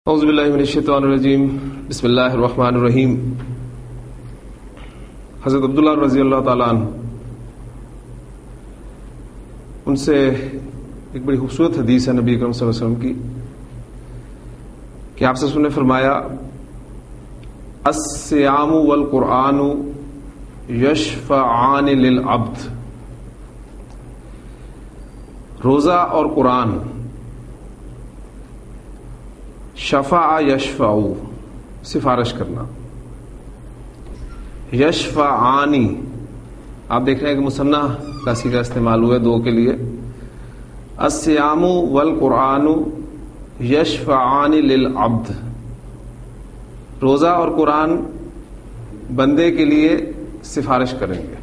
اعوذ باللہ من الشیطان الرجیم، بسم اللہ الرحمن الرحیم۔ حضرت عبداللہ رضی اللہ تعالیٰ عنہ، ان سے ایک بڑی خوبصورت حدیث ہے نبی اکرم صلی اللہ علیہ وسلم کی کہ آپ سے سننے فرمایا، الصیام والقرآن یشفعان للعبد، روزہ اور قرآن شفع یشفع سفارش کرنا، یشفعانی آپ دیکھ رہے ہیں کہ مثنیٰ کا صیغہ استعمال ہوا ہے دو کے لیے۔ الصیام والقرآن یشفعان للعبد، روزہ اور قرآن بندے کے لیے سفارش کریں گے۔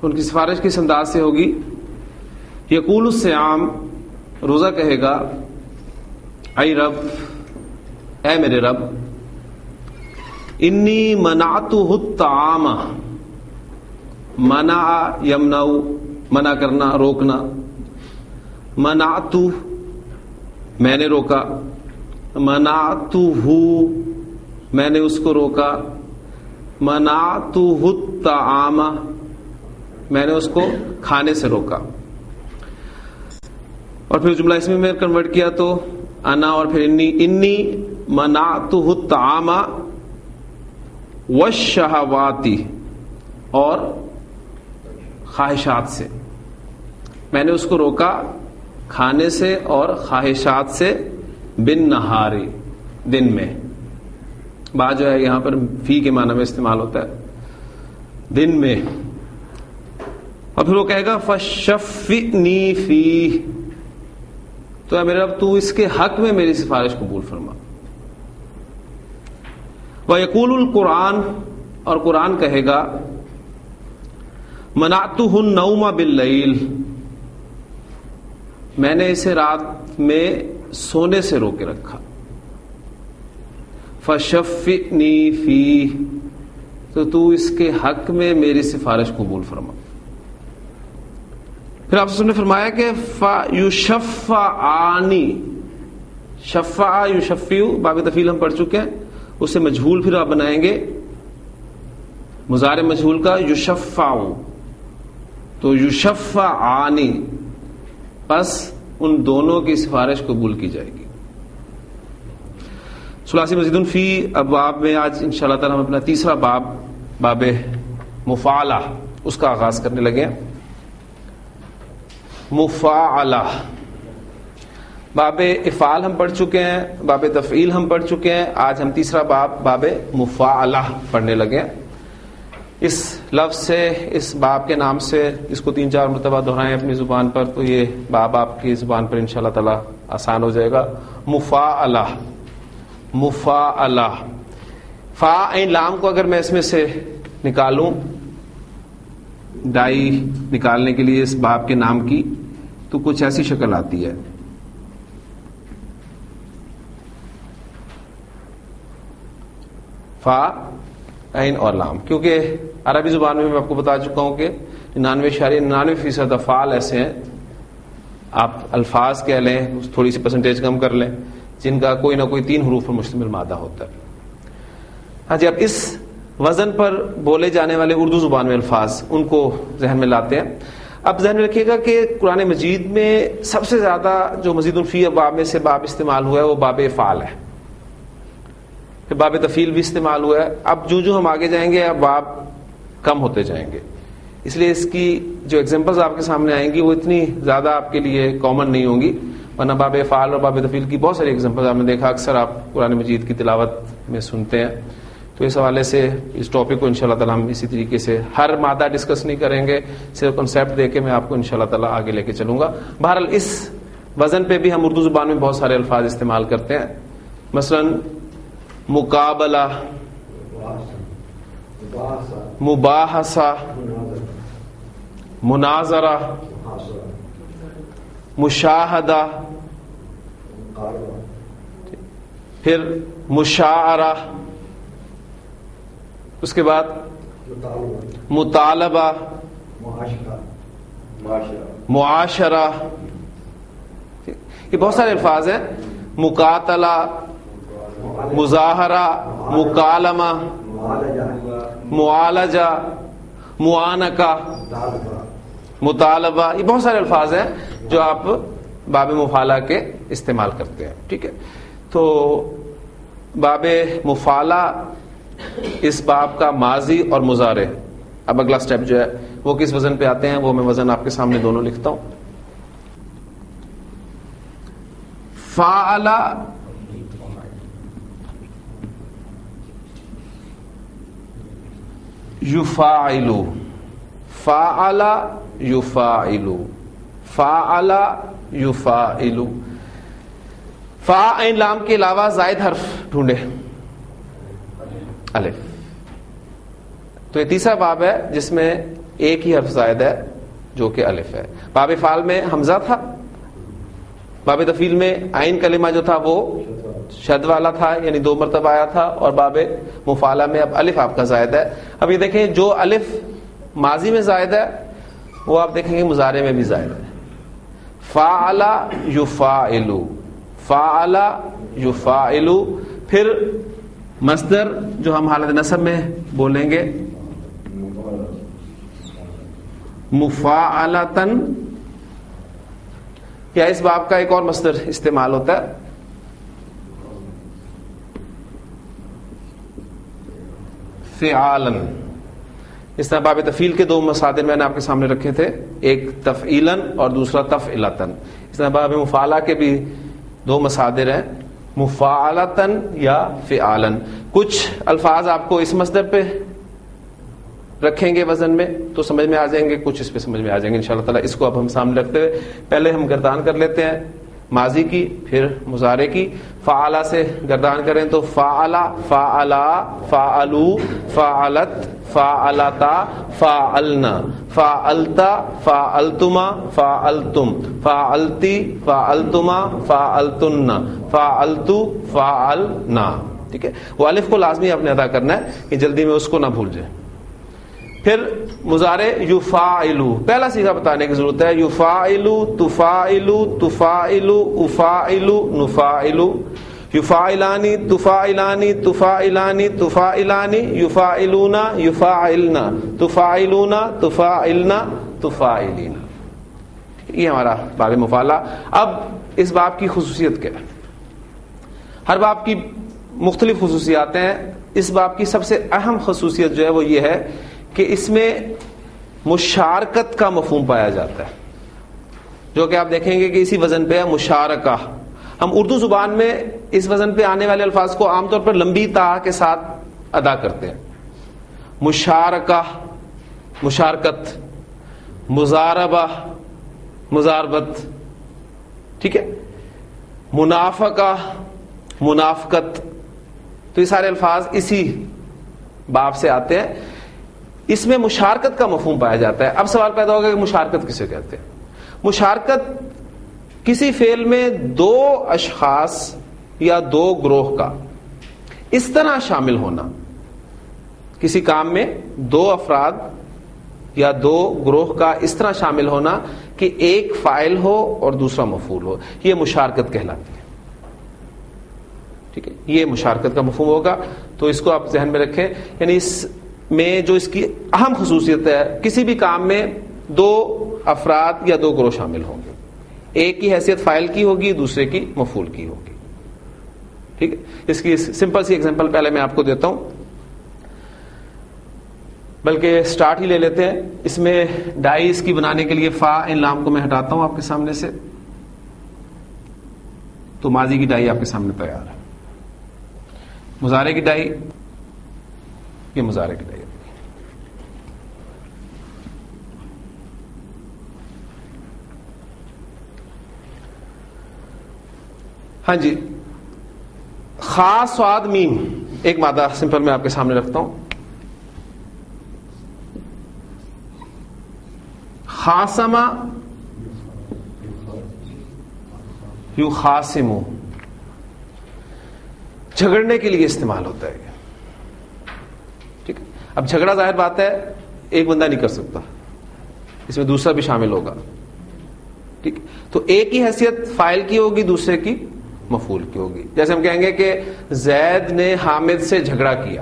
ان کی سفارش کس انداز سے ہوگی؟ یقول الصیام، روزہ کہے گا، اے رب، اے میرے رب، انی منعتہ الطعام، منع یمنع، منع کرنا، روکنا، منعتہ میں نے روکا، منعتہ میں نے اس کو روکا، منعتہ الطعام میں نے اس کو کھانے سے روکا۔ اور پھر جملہ اسمی میں کنورٹ کیا تو انا اور پھر انی منعتہ الطعام والشہوات، اور خواہشات سے میں نے اس کو روکا کھانے سے اور خواہشات سے، بالنہار دن میں، با جو ہے یہاں پر فی کے معنی میں استعمال ہوتا ہے، دن میں۔ اور پھر وہ کہے گا فشفعنی فیہ، تو اے میرے رب تو اس کے حق میں میری سفارش قبول فرما۔ وَيَقُولُ القرآن، اور قرآن کہے گا، منعتہ النوم باللیل، میں نے اسے رات میں سونے سے روکے رکھا، فشفعنی فیہ، تو اس کے حق میں میری سفارش قبول فرما۔ پھر آپ نے فرمایا کہ فَيُشَفَّعَانِ، شفع یشفع باب تفعیل ہم پڑھ چکے ہیں، اسے مجہول پھر آپ بنائیں گے مضارع مجہول کا، یشفع، تو یشفعان، پس ان دونوں کی سفارش قبول کی جائے گی۔ ثلاثی مزید فی ابواب میں آج انشاءاللہ تعالی ہم اپنا تیسرا باب مفاعلہ اس کا آغاز کرنے لگے ہیں۔ مفاعلہ، باب افعال ہم پڑھ چکے ہیں، باب تفعیل ہم پڑھ چکے ہیں، آج ہم تیسرا باب مفاعلہ پڑھنے لگے ہیں۔ اس لفظ سے، اس باب کے نام سے اس کو 3-4 مرتبہ دہرائیں اپنی زبان پر، تو یہ باب آپ کی زبان پر انشاءاللہ تعالی آسان ہو جائے گا۔ مفاعلہ، مفاعلہ، فا عین لام کو اگر میں اس میں سے نکالوں ڈائی نکالنے کے لیے اس باب کے نام کی، تو کچھ ایسی شکل آتی ہے۔ فا عین اور لام، کیونکہ عربی زبان میں آپ کو بتا چکا ہوں کہ 99.99% افعال ایسے ہیں، آپ الفاظ کہہ لیں، تھوڑی سی پرسنٹیج کم کر لیں، جن کا کوئی نہ کوئی 3 حروف پر مشتمل مادہ ہوتا ہے۔ ہاں جی، اب اس وزن پر بولے جانے والے اردو زبان میں الفاظ، ان کو ذہن میں لاتے ہیں۔ اب ذہن میں رکھیے گا کہ قرآن مجید میں سب سے زیادہ جو مزید فی ابواب میں سے باب استعمال ہوا ہے وہ باب افعال ہے، پھر باب تفعیل بھی استعمال ہوا ہے۔ اب جو ہم آگے جائیں گے اب باب کم ہوتے جائیں گے، اس لیے اس کی جو ایگزامپلز آپ کے سامنے آئیں گی وہ اتنی زیادہ آپ کے لیے کامن نہیں ہوں گی، ورنہ باب افعال اور باب تفعیل کی بہت ساری ایگزامپلز آپ نے دیکھا اکثر آپ قرآن مجید کی تلاوت میں سنتے ہیں۔ تو اس حوالے سے اس ٹاپک کو انشاءاللہ تعالی ہم اسی طریقے سے ہر مادہ ڈسکس نہیں کریں گے، صرف کنسیپٹ دے کے میں آپ کو انشاءاللہ تعالی آگے لے کے چلوں گا۔ بہرحال اس وزن پہ بھی ہم اردو زبان میں بہت سارے الفاظ استعمال کرتے ہیں، مثلا مقابلہ، مباحثہ، مناظرہ، مشاہدہ، پھر مشاعرہ، اس کے بعد مطالبہ، معاشرہ، یہ بہت سارے الفاظ ہیں، مقاتلہ، مظاہرہ، مکالمہ، معالجہ، معانقہ، مطالبہ، یہ بہت سارے الفاظ ہیں جو آپ باب مفالہ کے استعمال کرتے ہیں. ٹھیک ہے، تو باب مفالہ اس باب کا ماضی اور مضارع. اب اگلا سٹیپ جو ہے وہ کس وزن پہ آتے ہیں، وہ میں وزن آپ کے سامنے دونوں لکھتا ہوں. فعل یفاعل، فعل یفاعل، فعل یفاعل. فا عین لام کے علاوہ زائد حرف ڈھونڈے، الف. تو یہ تیسرا باب ہے جس میں ایک ہی حرف زائد ہے جو کہ الف ہے. باب فعل میں حمزہ تھا، باب تفعیل میں عین کلمہ جو تھا وہ شد والا تھا، یعنی 2 مرتبہ آیا تھا، اور باب مفعلہ میں اب الف آپ کا زائد ہے. اب یہ دیکھیں جو الف ماضی میں زائد ہے وہ آپ دیکھیں گے مضارع میں بھی زائد ہے. فعل یفاعل، فعل یفاعل. پھر مصدر جو ہم حالت نصب میں بولیں گے مفاعلتن، یا اس باب کا ایک اور مصدر استعمال ہوتا ہے فعالن. اس طرح باب تفعیل کے 2 مصادر میں نے آپ کے سامنے رکھے تھے، ایک تفعیلن اور دوسرا تفعلتن. اس طرح باب مفعلہ کے بھی 2 مصادر ہیں، مفاعلتن یا فعالن. کچھ الفاظ آپ کو اس مصدر پہ رکھیں گے وزن میں تو سمجھ میں آ جائیں گے، کچھ اس پہ سمجھ میں آ جائیں گے انشاءاللہ تعالی. اس کو اب ہم سامنے رکھتے ہوئے پہلے ہم گردان کر لیتے ہیں ماضی کی، پھر مضارع کی. فعلا سے گردان کریں تو فعلا، فعلا، فعلو، فعلت، فعلتا، فعلنا، فعلتا، فعلتما، فعلتم، فعلتی، فعلتما، فعلتن، فعلتو، فعلنا. ٹھیک ہے، وہ الف کو لازمی آپ نے ادا کرنا ہے کہ جلدی میں اس کو نہ بھول جائیں. پھر مضارع یفاعلو، پہلا صیغہ بتانے کی ضرورت ہے. یفاعلو، تفاعلو، تفاعلو، افاعلو، نفاعلو. یفاعلانی، تفاعلانی، تفاعلانی، تفاعلانی. یفاعلونا، یفاعلنا، تفاعلونا، تفاعلنا، تفاعلینا. یہ ہمارا باب مفعلہ. اب اس باب کی خصوصیت کیا ہے؟ ہر باب کی مختلف خصوصیات ہیں. اس باب کی سب سے اہم خصوصیت جو ہے وہ یہ ہے کہ اس میں مشارکت کا مفہوم پایا جاتا ہے، جو کہ آپ دیکھیں گے کہ اسی وزن پہ ہے مشارکہ. ہم اردو زبان میں اس وزن پہ آنے والے الفاظ کو عام طور پر لمبی تا کے ساتھ ادا کرتے ہیں. مشارکہ، مشارکت، مزاربہ، مزاربت. ٹھیک ہے، منافقہ، منافقت. تو یہ سارے الفاظ اسی باب سے آتے ہیں. اس میں مشارکت کا مفہوم پایا جاتا ہے. اب سوال پیدا ہوگا کہ مشارکت کسے کہتے ہیں؟ مشارکت کسی فعل میں 2 اشخاص یا 2 گروہ کا اس طرح شامل ہونا، کسی کام میں 2 افراد یا 2 گروہ کا اس طرح شامل ہونا کہ ایک فاعل ہو اور دوسرا مفعول ہو، یہ مشارکت کہلاتی ہے. ٹھیک ہے، یہ مشارکت کا مفہوم ہوگا. تو اس کو آپ ذہن میں رکھیں. یعنی اس میں جو اس کی اہم خصوصیت ہے، کسی بھی کام میں 2 افراد یا 2 گروہ شامل ہوں گے. ایک کی حیثیت فاعل کی ہوگی، دوسرے کی مفعول کی ہوگی. ٹھیک ہے، اس کی سمپل سی ایگزامپل پہلے میں آپ کو دیتا ہوں، بلکہ سٹارٹ ہی لے لیتے ہیں. اس میں ڈائی اس کی بنانے کے لیے فا ان لام کو میں ہٹاتا ہوں آپ کے سامنے سے، تو ماضی کی ڈائی آپ کے سامنے تیار ہے. مضارع کی ڈائی، یہ مضارع کی ڈائی. ہاں جی، خاص سواد میم، ایک مادہ سمپل میں آپ کے سامنے رکھتا ہوں. خاصما، یخاصمو، جھگڑنے کے لیے استعمال ہوتا ہے. ٹھیک ہے، اب جھگڑا ظاہر بات ہے ایک بندہ نہیں کر سکتا، اس میں دوسرا بھی شامل ہوگا. ٹھیک, تو ایک کی حیثیت فاعل کی ہوگی, دوسرے کی مفعول کی ہوگی. جیسے ہم کہیں گے کہ زید نے حامد سے جھگڑا کیا,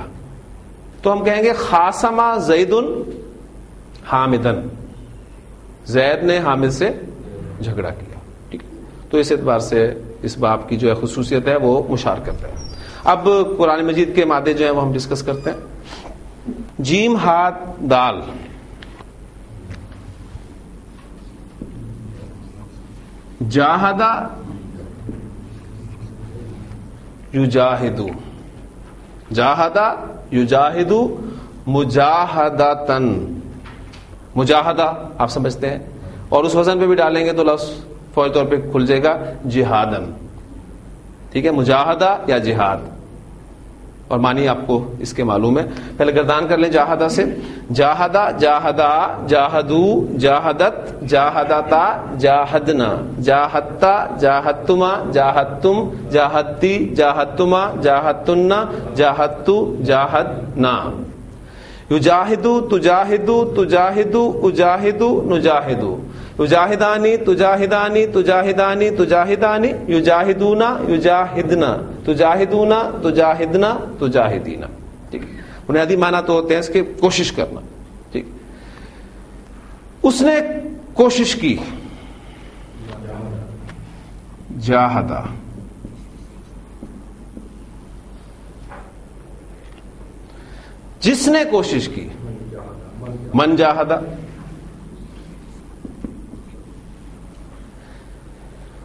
تو ہم کہیں گے خاصم زید حامدن, زید نے حامد سے جھگڑا کیا. ٹھیک, تو اس اعتبار سے اس باب کی جو ہے خصوصیت ہے وہ مشار کرتا ہے. اب قرآن مجید کے مادے جو ہیں وہ ہم ڈسکس کرتے ہیں. جیم ہا دال, جاہدہ یجاہدو, جاہدہ یجاہدو مجاہدتن, مجاہدہ آپ سمجھتے ہیں, اور اس وزن پہ بھی ڈالیں گے تو لفظ فوری طور پہ کھل جائے گا جہادن. ٹھیک ہے, مجاہدہ یا جہاد, اور معنی آپ کو اس کے معلوم ہے. پہلے گردان کر لیں جاہدہ سے. جاہدہ, جاہدہ, جاہدو, جاہدت, جاہدتا, جاہدنا, جاہدتا, جاہدتما, جاہدتم, جاہدتی, جاہدتما, جاہدتن, جاہدتو, جاہدنا. یجاہدو, تجاہدو, تجاہدو, اجاہدو, نجاہدو. یجاہدانی, تجاہدانی, تجاہدانی, تجاہدانی. یجاہدونا, یجاہدنا, تجاہدونا, تجاہدنا, تجاہدینا. ٹھیک, بنیادی معنی تو ہوتے ہیں اس کے کوشش کرنا. ٹھیک, اس نے کوشش کی, جاہدہ. جس نے کوشش کی, من جاہدہ.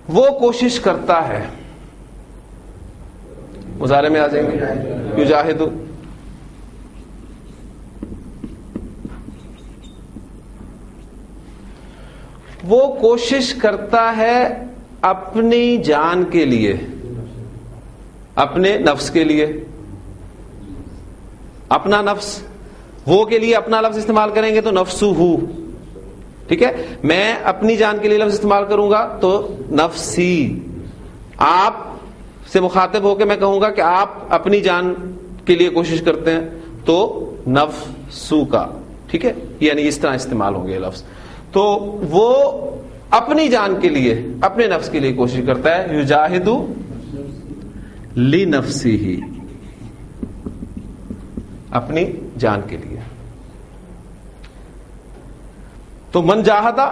وہ کوشش کرتا ہے, مضارع میں آ جائیں گے یجاہدو. وہ کوشش کرتا ہے اپنی جان کے لیے, اپنے نفس کے لیے. اپنا نفس, وہ کے لیے اپنا لفظ استعمال کریں گے تو نفسہ. ٹھیک ہے, میں اپنی جان کے لیے لفظ استعمال کروں گا تو نفسی. آپ سے مخاطب ہو کے میں کہوں گا کہ آپ اپنی جان کے لیے کوشش کرتے ہیں تو نفسو کا. ٹھیک ہے, یعنی اس طرح استعمال ہوں گے لفظ. تو وہ اپنی جان کے لیے, اپنے نفس کے لیے کوشش کرتا ہے. یجاہدو لنفسہ, اپنی جان کے لیے. تو من جاہدہ,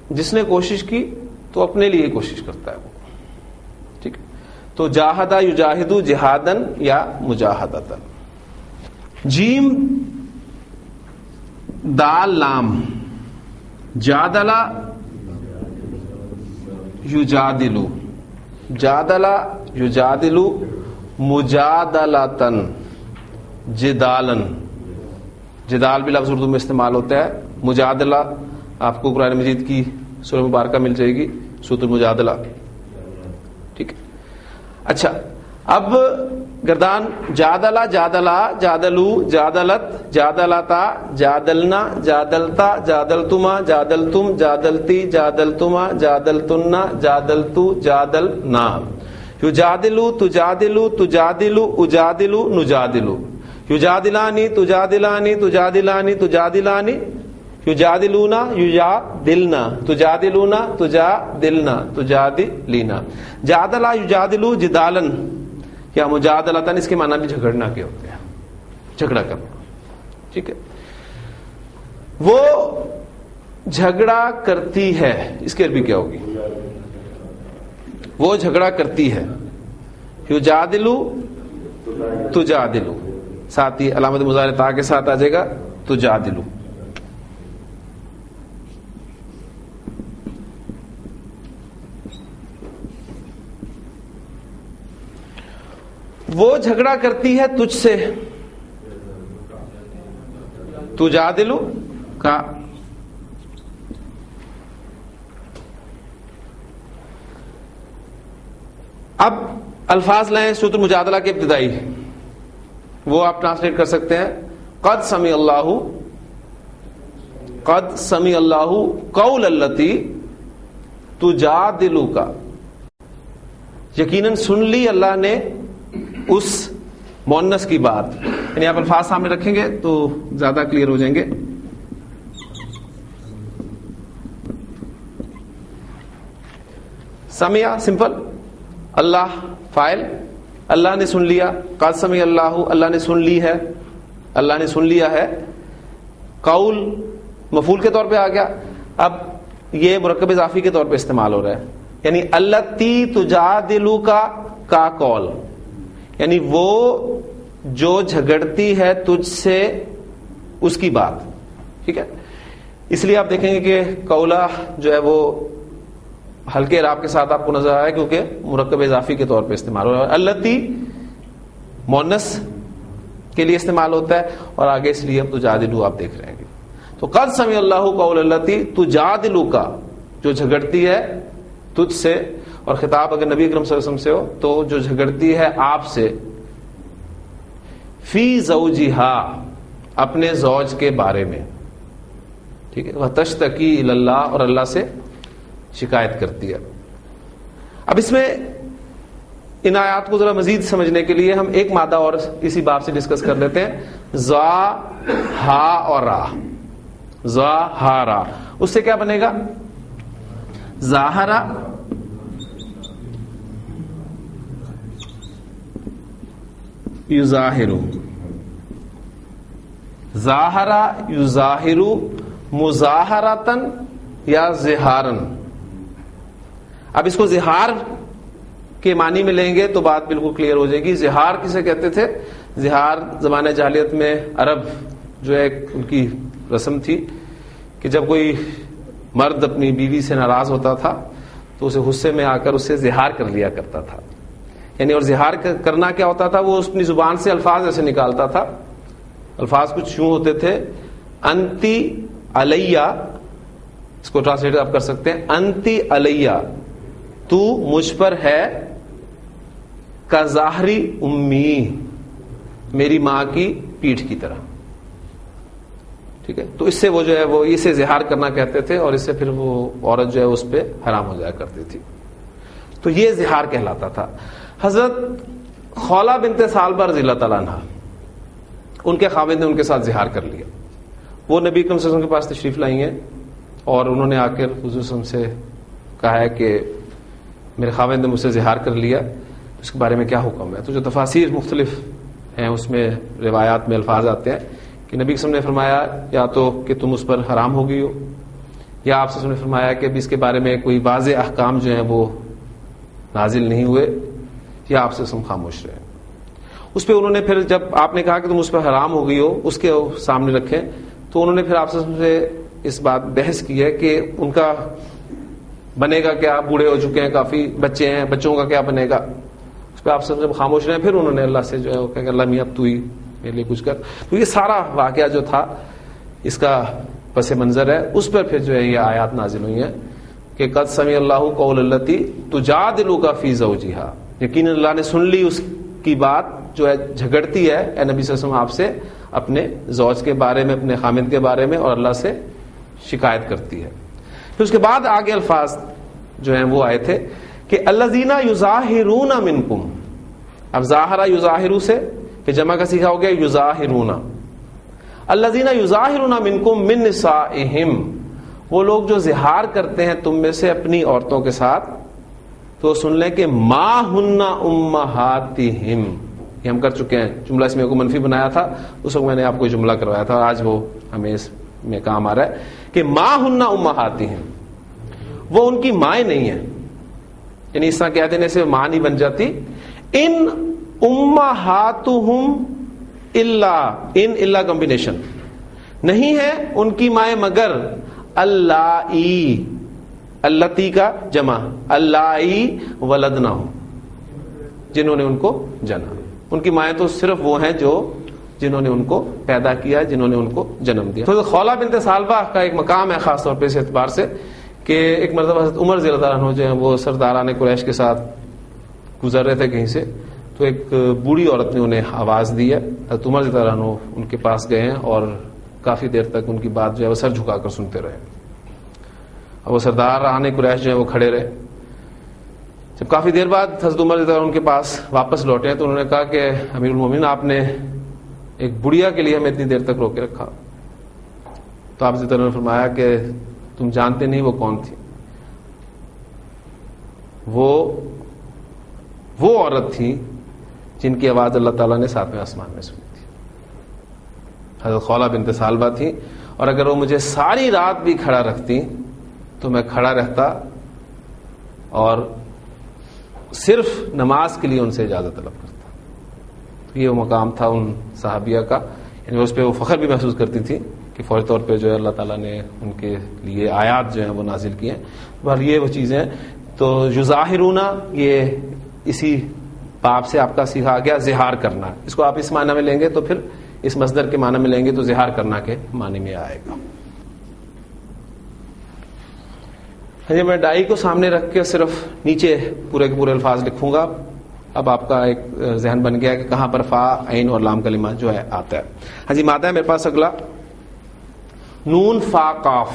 جس نے کوشش کی تو اپنے لیے کوشش کرتا ہے وہ. ٹھیک, تو جاہدہ یجاہدو جہادن یا مجاہدتن. جیم دال لام, جادلہ یجادلو, جادلہ یجادلو مجادلتن, جدالن. جدال بھی لفظ اردو میں استعمال ہوتا ہے. مجادلہ آپ کو قرآن مجید کی سورہ مبارکہ مل جائے گی, سورۃ المجادلہ. ٹھیک ہے, اچھا اب گردان. جادلہ, جادلہ, جادلو, جادلت, جادلتا, جادلنا, جادلتا, جادلتما, جادلتم, جادلتی, جادلتما, جادلتن, جادلتو, جادلنا. یجادلو, تجادلو, تجادلو, اجادلو, نجادلو. یجادلانی, تجادلانی, تجادلانی, تجادلانی. یجادلونا, یجادلنا, تجادلونا, تجادلنا, تجادلینا. جادلہ یجادلو جدالن یا مجادلتن, اس کے معنی بھی جھگڑنا کے ہوتے ہیں, جھگڑا کرنا. ٹھیک ہے, وہ جھگڑا کرتی ہے, اس کی عربی کیا ہوگی؟ وہ جھگڑا کرتی ہے. یجادلو تجادلو, ساتھ ہی علامت مضارع تا کے ساتھ آ جائے گا تجادلو. وہ جھگڑا کرتی ہے تجھ سے, تجادلو کا. اب الفاظ لائیں سورۃ المجادلہ کے ابتدائی, وہ آپ ٹرانسلیٹ کر سکتے ہیں. قد سمع اللہ, قد سمع اللہ قول التی تجادلک, یقیناً سن لی اللہ نے اس مؤنث کی بات. یعنی آپ الفاظ سامنے رکھیں گے تو زیادہ کلیئر ہو جائیں گے. سمع سمپل، اللہ فاعل، اللہ نے سن لیا، قد سمع اللہ، اللہ نے سن لی ہے، اللہ نے سن لیا ہے، قول مفعول کے طور پہ آ گیا. اب یہ مرکب اضافی کے طور پہ استعمال ہو رہا ہے، یعنی التی تجادلک کا قول، یعنی وہ جو جھگڑتی ہے تجھ سے اس کی بات. ٹھیک ہے، اس لیے آپ دیکھیں گے کہ قولا جو ہے وہ ہلکے اعراب کے ساتھ آپ کو نظر آیا کیونکہ مرکب اضافی کے طور پہ استعمال ہو رہا ہے. التی مؤنث کے لیے استعمال ہوتا ہے، اور آگے اس لیے ہم تجادلو آپ دیکھ رہے ہیں. تو قد سمع اللہ قول التی تجادلک، جو جھگڑتی ہے تجھ سے، اور خطاب اگر نبی اکرم صلی اللہ علیہ وسلم سے ہو تو جو جھگڑتی ہے آپ سے، فی زوجہا، اپنے زوج کے بارے میں. ٹھیک ہے، وتشتکی الی اللہ، اور اللہ سے شکایت کرتی ہے. اب اس میں ان آیات کو ذرا مزید سمجھنے کے لیے ہم ایک مادہ اور اسی باب سے ڈسکس کر لیتے ہیں، زا ہا اور را. زا ہا را، اس سے کیا بنے گا؟ ظاہرہ یظاہرو، ظاہرہ یظاہرو، مظاہرتن یا ظہارن. اب اس کو ظہار کے معنی میں لیں گے تو بات بالکل کلیئر ہو جائے گی. ظہار کسے کہتے تھے؟ ظہار زمانہ جاہلیت میں عرب جو ہے ان کی رسم تھی کہ جب کوئی مرد اپنی بیوی سے ناراض ہوتا تھا تو اسے غصے میں آ کر اسے ظہار کر لیا کرتا تھا. یعنی اور ظہار کرنا کیا ہوتا تھا؟ وہ اپنی زبان سے الفاظ ایسے نکالتا تھا. الفاظ کچھ یوں ہوتے تھے، انتی علیہ، اس کو ٹرانسلیٹ آپ کر سکتے ہیں، انتی علیہ، تو مجھ پر ہے، کا ظاہری امی، میری ماں کی پیٹھ کی طرح. ٹھیک ہے، تو اس سے وہ جو ہے وہ اسے ظہار کرنا کہتے تھے، اور اس سے پھر وہ عورت جو ہے اس پہ حرام ہو جایا کرتی تھی. تو یہ ظہار کہلاتا تھا. حضرت خولہ بنت ثعلبہ رضی اللہ تعالیٰ عنہ، ان کے خاوند نے ان کے ساتھ ظہار کر لیا. وہ نبی اکرم صلی اللہ علیہ وسلم کے پاس تشریف لائی ہیں اور انہوں نے آ کر حضور صلی اللہ علیہ وسلم سے کہا ہے کہ میرے خاوند نے مجھ سے ظہار کر لیا، اس کے بارے میں کیا حکم ہے؟ تو جو تفاسیر مختلف ہیں اس میں روایات میں الفاظ آتے ہیں کہ نبی صلی اللہ علیہ وسلم نے فرمایا یا تو کہ تم اس پر حرام ہو گئی ہو، یا آپ سے نے فرمایا کہ اب اس کے بارے میں کوئی واضح احکام جو ہیں وہ نازل نہیں ہوئے، یا آپ سے خاموش رہے. اس پہ انہوں نے پھر جب آپ نے کہا کہ تم اس پر حرام ہو گئی ہو اس کے سامنے رکھیں تو انہوں نے پھر آپ سے اس بات بحث کی ہے کہ ان کا بنے گا کیا، بوڑھے ہو چکے ہیں، کافی بچے ہیں، بچوں کا کیا بنے گا. اس پہ آپ سب جب خاموش رہے پھر انہوں نے اللہ سے جو ہے وہ کہا کہ اللہ میاں اب تو ہی میرے لیے کچھ کر. تو یہ سارا واقعہ جو تھا اس کا پس منظر ہے، اس پر پھر جو ہے یہ آیات نازل ہوئی ہیں کہ قد سمع اللہ قول التی تجادلک فی زوجہا، یقیناً اللہ نے سن لی اس کی بات جو ہے جھگڑتی ہے اے نبی صلی اللہ علیہ وسلم آپ سے اپنے زوج کے بارے میں، اپنے خامند کے بارے میں، اور اللہ سے شکایت کرتی ہے. پھر اس کے بعد آگے الفاظ جو ہیں وہ آئے تھے کہ الذین یظاہرون منکم. اب ظاہرہ یظاہرو سے کہ جمع کا صیغہ ہو گیا یظاہرون. الذین یظاہرون منکم من نسائہم، وہ لوگ جو ظہار کرتے ہیں تم میں سے اپنی عورتوں کے ساتھ. تو سن لیں کہ ما ہن امہاتہم، یہ ہم کر چکے ہیں، جملہ اس میں کو منفی بنایا تھا اس وقت میں نے آپ کو جملہ کروایا تھا، اور آج وہ ہمیں اس میں کام آ رہا ہے کہ ما ہن امہاتہم، وہ ان کی مائیں نہیں ہیں. یعنی اس طرح کہہ دینے سے ماں نہیں بن جاتی. ان امہاتہم الا کمبینیشن، نہیں ہے ان کی مائیں مگر اللائی، اللتی کا جمع، اللائی ولدنہم، جنہوں نے ان کو جنا. ان کی مائیں تو صرف وہ ہیں جو جنہوں نے ان کو پیدا کیا، جنہوں نے ان کو جنم دیا. تو خولہ بنت ثعلبہ کا ایک مقام ہے خاص طور پہ اس اعتبار سے کہ ایک مرتبہ حضرت عمر رضی اللہ عنہ جو ہیں وہ سرداران قریش کے ساتھ گزر رہے تھے کہیں سے، تو ایک بوڑھی عورت نے انہیں آواز دی ہے. حضرت عمر رضی اللہ عنہ ان کے پاس گئے ہیں اور کافی دیر تک ان کی بات جو ہے وہ سر جھکا کر سنتے رہے. اور وہ سرداران قریش جو ہیں وہ کھڑے رہے. جب کافی دیر بعد حضرت عمر رضی اللہ عنہ ان کے پاس واپس لوٹے تو انہوں نے کہا کہ امیر المومنین آپ نے ایک بڑھیا کے لیے ہمیں اتنی دیر تک روکے رکھا. تو آپ نے فرمایا کہ تم جانتے نہیں وہ کون تھی. وہ عورت تھی جن کی آواز اللہ تعالیٰ نے 7ویں آسمان میں سنی تھی. حضرت خولہ بنت ثعلبہ تھی, اور اگر وہ مجھے ساری رات بھی کھڑا رکھتی تو میں کھڑا رہتا اور صرف نماز کے لیے ان سے اجازت طلب کرتا. یہ وہ مقام تھا ان صحابیہ کا, یعنی اس پہ وہ فخر بھی محسوس کرتی تھی کہ فوری طور پہ جو ہے اللہ تعالیٰ نے ان کے لیے آیات جو ہیں وہ نازل کی ہیں. بہر یہ وہ چیزیں ہیں. تو یظاہرون, یہ اسی باب سے آپ کا سیکھا گیا زہار کرنا. اس کو آپ اس معنی میں لیں گے تو پھر اس مصدر کے معنی میں لیں گے تو زہار کرنا کے معنی میں آئے گا. میں ڈائی کو سامنے رکھ کے صرف نیچے پورے کے پورے الفاظ لکھوں گا. اب آپ کا ایک ذہن بن گیا کہ کہاں پر فا, عین اور لام کلمہ جو ہے آتا ہے. ہاں جی, ماتا ہے میرے پاس اگلا نون فا قاف.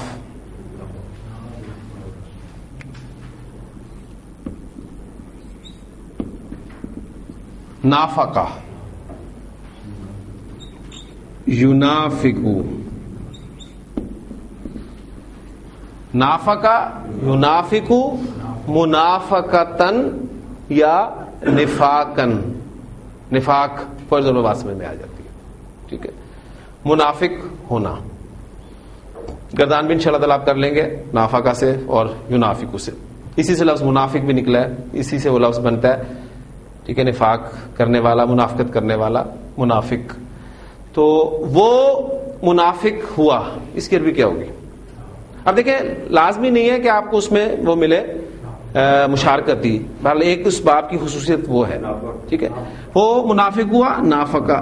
نافقہ, ینافقو, نافقہ, ینافقو, منافقتن یا نفاقن. نفاق فرض الباس میں آ جاتی ہے. ٹھیک ہے, منافق ہونا. گردان بھی انشاءاللہ تعالیٰ آپ کر لیں گے نافقہ سے اور ینافقو سے. اسی سے لفظ منافق بھی نکلا ہے, اسی سے وہ لفظ بنتا ہے. ٹھیک ہے, نفاق کرنے والا, منافقت کرنے والا, منافق. تو وہ منافق ہوا, اس کی عربی کیا ہوگی؟ اب دیکھیں, لازمی نہیں ہے کہ آپ کو اس میں وہ ملے مشارکتی. بہرحال ایک اس باب کی خصوصیت وہ ہے. ٹھیک ہے, وہ منافق ہوا, نافقہ.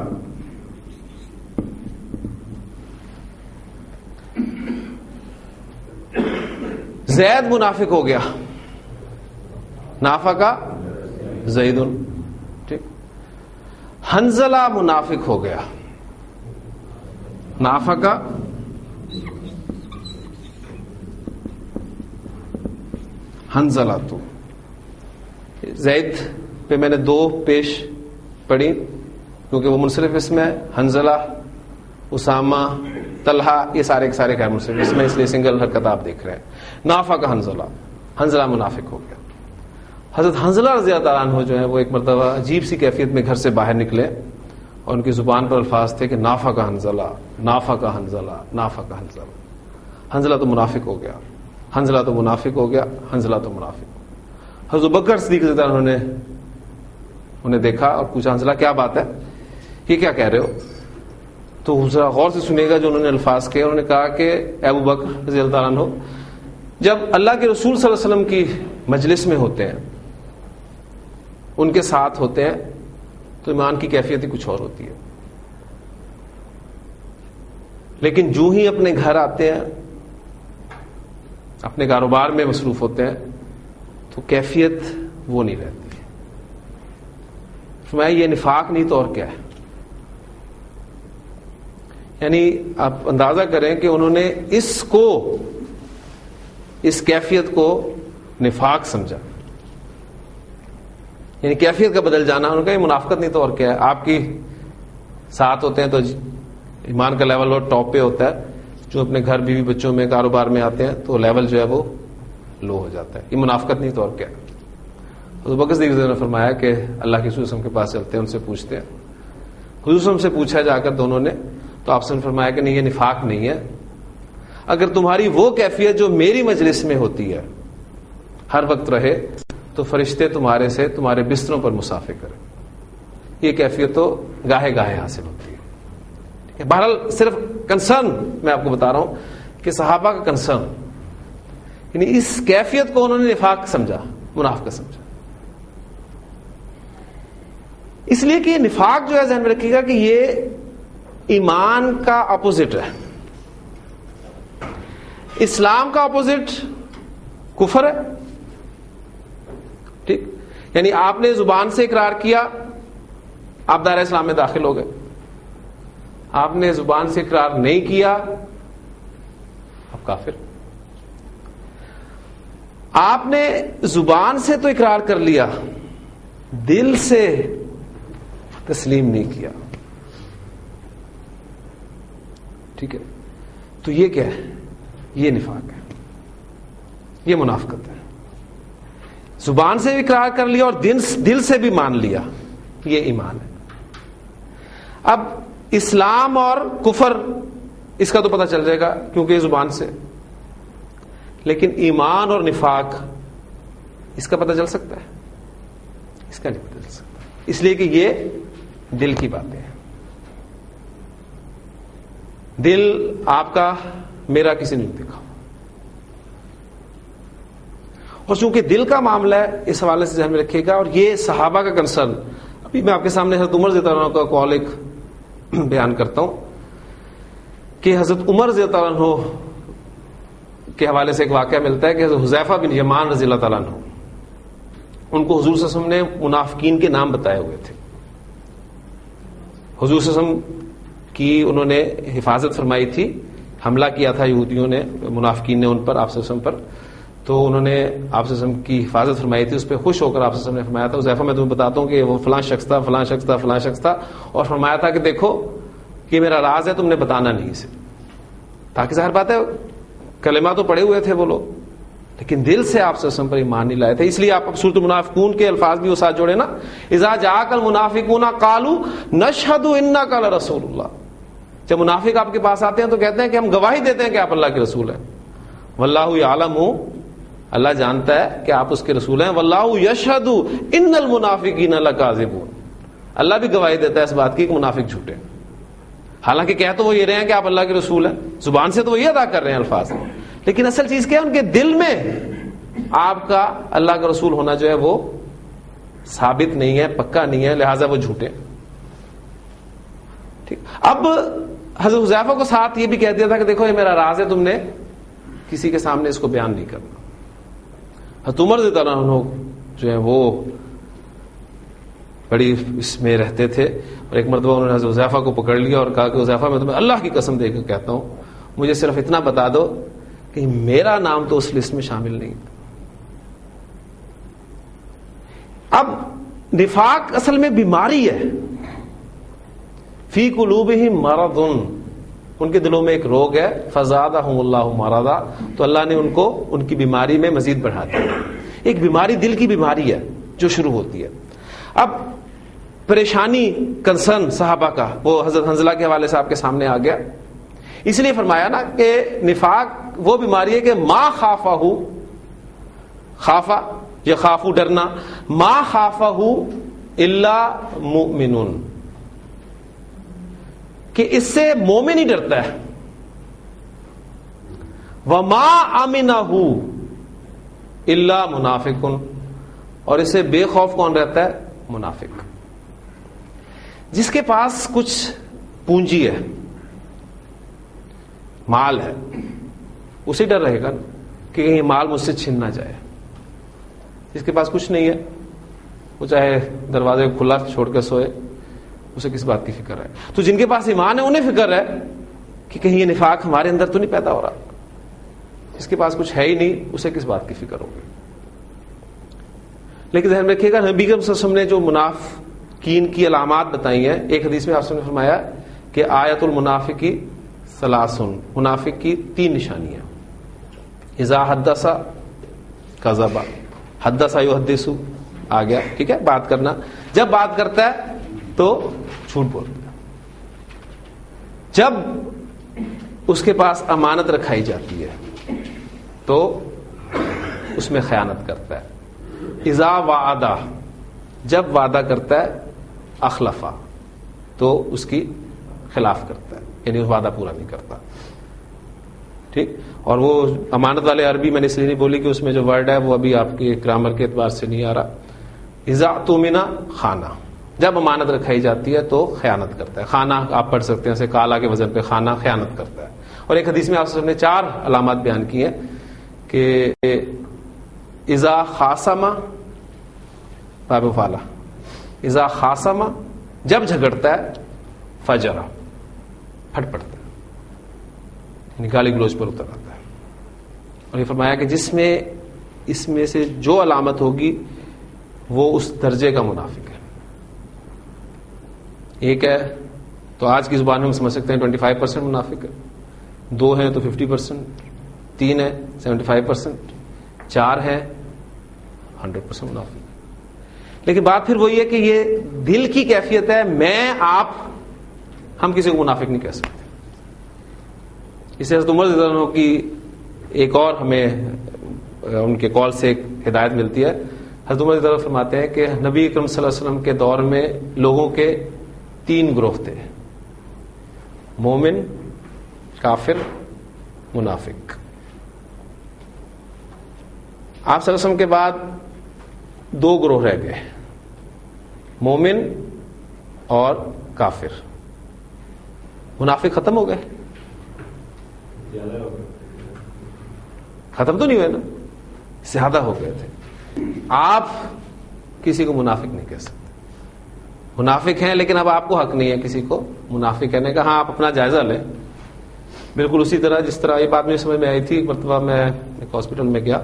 زید منافق ہو گیا, نافقہ زید. ٹھیک, حنظلہ منافق ہو گیا, نافقہ حنظلہ. تو زید پہ میں نے 2 پیش پڑھی کیونکہ وہ منصرف اسم ہے. حنظلہ, اسامہ, طلحہ, یہ سارے کے سارے غیر منصرف اسم ہے, اس لیے سنگل حرکت آپ دیکھ رہے ہیں. نافقہ حنظلہ, حنظلہ منافق ہو گیا. حضرت حنظلہ رضی اللہ عنہ جو ہے وہ ایک مرتبہ عجیب سی کیفیت میں گھر سے باہر نکلے اور ان کی زبان پر الفاظ تھے کہ نافقہ حنظلہ, نافقہ حنظلہ, نافقہ حنظلہ. حنظلہ تو منافق ہو گیا, حنظلہ تو منافق ہو گیا, حنظلہ تو منافق. حضرت بکر صدیق رضی اللہ عنہ نے انہیں دیکھا اور پوچھا, حنظلہ کیا بات ہے, یہ کیا کہہ رہے ہو؟ تو ذرا غور سے سنیے گا جو انہوں نے الفاظ کہے. انہوں نے کہا کہ اے ابو بکر رضی اللہ عنہ, جب اللہ کے رسول صلی اللہ علیہ وسلم کی مجلس میں ہوتے ہیں, ان کے ساتھ ہوتے ہیں, تو ایمان کی کیفیت ہی کچھ اور ہوتی ہے. لیکن جو ہی اپنے گھر آتے ہیں, اپنے کاروبار میں مصروف ہوتے ہیں, تو کیفیت وہ نہیں رہتی. فرمایا یہ نفاق نہیں تو اور کیا ہے. یعنی آپ اندازہ کریں کہ انہوں نے اس کیفیت کو نفاق سمجھا, یعنی کیفیت کا بدل جانا. انہوں نے کہا یہ منافقت نہیں تو اور کیا ہے. آپ کی ساتھ ہوتے ہیں تو ایمان کا لیول اور ٹاپ پہ ہوتا ہے, جو اپنے گھر بیوی بچوں میں کاروبار میں آتے ہیں تو لیول جو ہے وہ لو ہو جاتا ہے. یہ منافقت نہیں تو اور کیا ہے. حضرت بکر صدیق نے فرمایا کہ اللہ کے رسول کے پاس چلتے ہیں, ان سے پوچھتے ہیں. حضور سے پوچھا جا کر دونوں نے, تو آپ نے فرمایا کہ نہیں یہ نفاق نہیں ہے. اگر تمہاری وہ کیفیت جو میری مجلس میں ہوتی ہے ہر وقت رہے تو فرشتے تمہارے سے تمہارے بستروں پر مسافر کریں. یہ کیفیت تو گاہے گاہے حاصل ہوتی ہے. بہرحال صرف کنسرن میں آپ کو بتا رہا ہوں کہ صحابہ کا کنسرن, یعنی اس کیفیت کو انہوں نے نفاق سمجھا, منافقت سمجھا. اس لیے کہ نفاق جو ہے ذہن میں رکھیے گا کہ یہ ایمان کا اپوزٹ ہے. اسلام کا اپوزٹ کفر ہے. ٹھیک, یعنی آپ نے زبان سے اقرار کیا, آپ دائرہ اسلام میں داخل ہو گئے. آپ نے زبان سے اقرار نہیں کیا, آپ کافر. آپ نے زبان سے تو اقرار کر لیا, دل سے تسلیم نہیں کیا. ٹھیک ہے, تو یہ کیا ہے؟ یہ نفاق ہے, یہ منافقت ہے. زبان سے بھی اقرار کر لیا اور دل سے بھی مان لیا، یہ ایمان ہے. اب اسلام اور کفر اس کا تو پتہ چل جائے گا کیونکہ یہ زبان سے، لیکن ایمان اور نفاق اس کا پتہ چل سکتا ہے؟ اس کا نہیں پتہ چل سکتا، اس لیے کہ یہ دل کی باتیں ہیں. دل آپ کا میرا کسی نے نہیں دیکھا، اور چونکہ دل کا معاملہ ہے اس حوالے سے ذہن میں رکھیے گا. اور یہ صحابہ کا کنسرن، ابھی میں آپ کے سامنے حضرت عمر رضی اللہ عنہ کا قول ایک بیان کرتا ہوں کہ حضرت عمر رضی اللہ عنہ کے حوالے سے ایک واقعہ ملتا ہے کہ حضرت حذیفہ بن یمان رضی اللہ تعالیٰ عنہ، ان کو حضور صلی اللہ علیہ وسلم نے منافقین کے نام بتائے ہوئے تھے. حضور صلی اللہ علیہ وسلم کی انہوں نے حفاظت فرمائی تھی، حملہ کیا تھا یہودیوں نے، منافقین نے ان پر، آپ صلی اللہ علیہ وسلم پر، تو انہوں نے آپ صلی اللہ علیہ وسلم کی حفاظت فرمائی تھی. اس پہ خوش ہو کر آپ صلی اللہ علیہ وسلم نے فرمایا تھا، حذیفہ میں تمہیں بتاتا ہوں کہ وہ فلاں شخص تھا، فلاں شخص تھا، فلاں شخص تھا، اور فرمایا تھا کہ دیکھو کہ میرا راز ہے، تم نے بتانا نہیں اسے. تاکہ ظاہر بات ہے کلمہ تو پڑے ہوئے تھے وہ لوگ، لیکن دل سے آپ صلی اللہ علیہ وسلم پر ایمان نہیں لائے تھے. اس لیے آپ سورۃ المنافقون کے الفاظ بھی وہ ساتھ جوڑے نا، اذا جاءک المنافقون قالوا نشهد انک لرسول اللہ. جب منافق آپ کے پاس آتے ہیں تو کہتے ہیں کہ ہم گواہی دیتے ہیں کہ آپ اللہ کے رسول ہیں. واللہ یعلم، اللہ جانتا ہے کہ آپ اس کے رسول ہیں. واللہ یشہد ان المنافقین لکاذبون، اللہ بھی گواہی دیتا ہے اس بات کی کہ منافق جھوٹے ہیں. حالانکہ کہہ تو وہ یہ رہے ہیں کہ آپ اللہ کے رسول ہیں، زبان سے تو وہ یہ ادا کر رہے ہیں الفاظ، لیکن اصل چیز کیا ہے؟ ان کے دل میں آپ کا اللہ کا رسول ہونا جو ہے وہ ثابت نہیں ہے، پکا نہیں ہے، لہٰذا وہ جھوٹے. ٹھیک. اب حضرت حذیفہ کو ساتھ یہ بھی کہہ دیا تھا کہ دیکھو یہ میرا راز ہے، تم نے کسی کے سامنے اس کو بیان نہیں کرنا. حضرت عمر رضی اللہ عنہ جو ہے وہ بڑی اس میں رہتے تھے، اور ایک مرتبہ انہوں نے حضرت حذیفہ کو پکڑ لیا اور کہا کہ حذیفہ میں تمہیں اللہ کی قسم دے کے کہتا ہوں، مجھے صرف اتنا بتا دو کہ میرا نام تو اس لسٹ میں شامل نہیں. اب نفاق اصل میں بیماری ہے. فی قلوبہم مرض، ان کے دلوں میں ایک روگ ہے. فزادہم اللہ مرضا، تو اللہ نے ان کو ان کی بیماری میں مزید بڑھا دیا. ایک بیماری دل کی بیماری ہے جو شروع ہوتی ہے. اب پریشانی، کنسرن صحابہ کا وہ حضرت حنظلہ کے حوالے سے آپ کے سامنے آ گیا. اس لیے فرمایا نا کہ نفاق وہ بیماری ہے کہ ما خافہ، خافہ یخافو ڈرنا، ما خافہ الا مؤمنون، کہ اس سے مومن ہی ڈرتا ہے. وما امنہ الا منافق، اور اس سے بے خوف کون رہتا ہے؟ منافق. جس کے پاس کچھ پونجی ہے، مال ہے، اسے ڈر رہے گا کہ کہیں مال مجھ سے چھن نہ جائے. جس کے پاس کچھ نہیں ہے وہ چاہے دروازے کھلا چھوڑ کے سوئے، اسے کس بات کی فکر ہے؟ تو جن کے پاس ایمان ہے انہیں فکر ہے کہ کہیں یہ نفاق ہمارے اندر تو نہیں پیدا ہو رہا. جس کے پاس کچھ ہے ہی نہیں اسے کس بات کی فکر ہوگی؟ لیکن ذہن میں رکھیے گا، نبی صلی اللہ علیہ وسلم نے جو منافقین کی علامات بتائی ہیں، ایک حدیث میں آپ نے فرمایا کہ آیت المنافقی ثلاثن، منافق کی 3 نشانیاں. اذا حدث کذب، حدث یحدث آ گیا، ٹھیک ہے، بات کرنا، جب بات کرتا ہے تو جھوٹ بولتا ہے، جب اس کے پاس امانت رکھائی جاتی ہے تو اس میں خیانت کرتا ہے. اذا وعدہ، جب وعدہ کرتا ہے، اخلفا، تو اس کی خلاف کرتا ہے، یعنی اس وعدہ پورا نہیں کرتا. ٹھیک. اور وہ امانت والے عربی میں نے اس لیے نہیں بولی کہ اس میں جو ورڈ ہے وہ ابھی آپ کے گرامر کے اعتبار سے نہیں آ رہا. اذا اؤتمن خانہ، جب امانت رکھائی جاتی ہے تو خیانت کرتا ہے. خانہ آپ پڑھ سکتے ہیں اسے کالا کے وزن پہ خانہ، خیانت کرتا ہے. اور ایک حدیث میں آپ نے 4 علامات بیان کی ہیں کہ اذا خاصم باب فالا، اذا خاصم، جب جھگڑتا ہے، فجر، پھٹ پڑتا ہے، یعنی گالی گلوچ پر اتر آتا ہے. اور یہ فرمایا کہ جس میں اس میں سے جو علامت ہوگی وہ اس درجے کا منافق ہے. ایک ہے تو آج کی زبان میں ہم سمجھ سکتے ہیں 25% منافق ہے، 2 ہیں تو 50%، 3 ہے 75%، 4 ہے 100% منافق. لیکن بات پھر وہی ہے کہ یہ دل کی کیفیت ہے. میں آپ ہم کسی کو منافق نہیں کہہ سکتے. اس سے حضرت عمر رضی اللہ عنہ کی ایک اور ہمیں ان کے قول سے ایک ہدایت ملتی ہے. حضرت عمر رضی اللہ عنہ فرماتے ہیں کہ نبی اکرم صلی اللہ علیہ وسلم کے دور میں لوگوں کے 3 گروہ تھے: مومن، کافر، منافق. آپ صلی اللہ علیہ وسلم کے بعد 2 گروہ رہ گئے: مومن اور کافر. منافق ختم ہو گئے؟ ختم تو نہیں ہوئے نا، زیادہ ہو گئے تھے. آپ کسی کو منافق نہیں کہہ سکتے. منافق ہیں لیکن اب آپ کو حق نہیں ہے کسی کو منافق کہنے کا. ہاں، آپ اپنا جائزہ لیں. بالکل اسی طرح جس طرح یہ بات مجھے سمجھ میں آئی تھی. ایک مرتبہ میں ایک ہاسپٹل میں گیا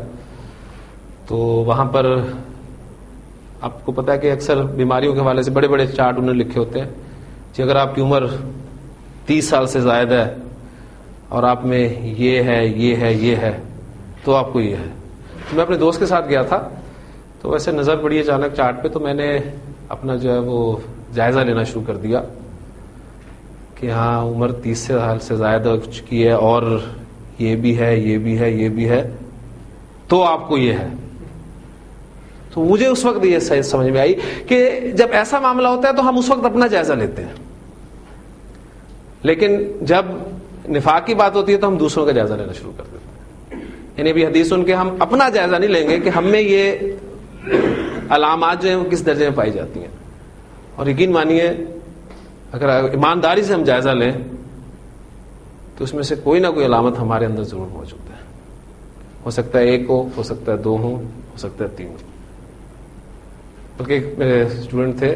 تو وہاں پر آپ کو پتا ہے کہ اکثر بیماریوں کے حوالے سے بڑے بڑے چارٹ انہوں نے لکھے ہوتے ہیں کہ اگر آپ کی عمر 30 سال سے زائد ہے اور آپ میں یہ ہے یہ ہے یہ ہے تو آپ کو یہ ہے. میں اپنے دوست کے ساتھ گیا تھا تو ویسے نظر پڑی اچانک چارٹ پہ، تو میں نے اپنا جو ہے وہ جائزہ لینا شروع کر دیا کہ ہاں عمر 30 سال سے زائد ہو چکی ہے اور یہ بھی ہے یہ بھی ہے یہ بھی ہے تو آپ کو یہ ہے. تو مجھے اس وقت یہ صحیح سمجھ میں آئی کہ جب ایسا معاملہ ہوتا ہے تو ہم اس وقت اپنا جائزہ لیتے ہیں، لیکن جب نفاق کی بات ہوتی ہے تو ہم دوسروں کا جائزہ لینا شروع کر دیتے ہیں. یعنی ابھی حدیث سن کے ہم اپنا جائزہ نہیں لیں گے کہ ہم میں یہ علامات جو ہیں وہ کس درجے میں پائی جاتی ہیں. اور یقین مانیے اگر ایمانداری سے ہم جائزہ لیں تو اس میں سے کوئی نہ کوئی علامت ہمارے اندر ضرور موجود ہے. ہو سکتا ہے 1 ہو سکتا ہے 2 ہو سکتا ہے 3 ہو. بلکہ ایک میرے اسٹوڈنٹ تھے،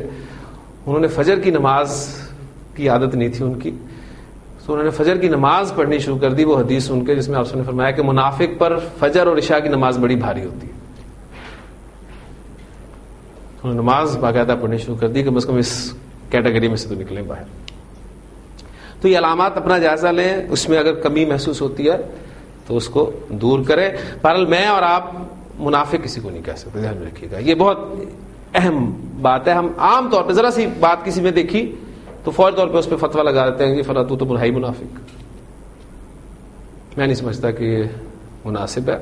انہوں نے فجر کی نماز کی عادت نہیں تھی ان کی، تو انہوں نے فجر کی نماز پڑھنی شروع کر دی وہ حدیث سن کے جس میں آپ نے فرمایا کہ منافق پر فجر اور عشاء کی نماز بڑی بھاری ہوتی ہے. انہوں نے نماز باقاعدہ پڑھنی شروع کر دی کہ کم از کم اس کیٹیگری میں سے تو نکلیں باہر. تو یہ علامات اپنا جائزہ لیں، اس میں اگر کمی محسوس ہوتی ہے تو اس کو دور کریں. بہرحال میں اور آپ منافق کسی کو نہیں کہہ سکتے، دھیان میں رکھیے گا. یہ بہت اہم بات ہے. ہم عام طور پہ ذرا سی بات کسی میں دیکھی تو فوری طور پہ اس پہ فتویٰ لگا دیتے ہیں کہ فلاں تو بڑھائی منافق. میں نہیں سمجھتا کہ یہ مناسب ہے.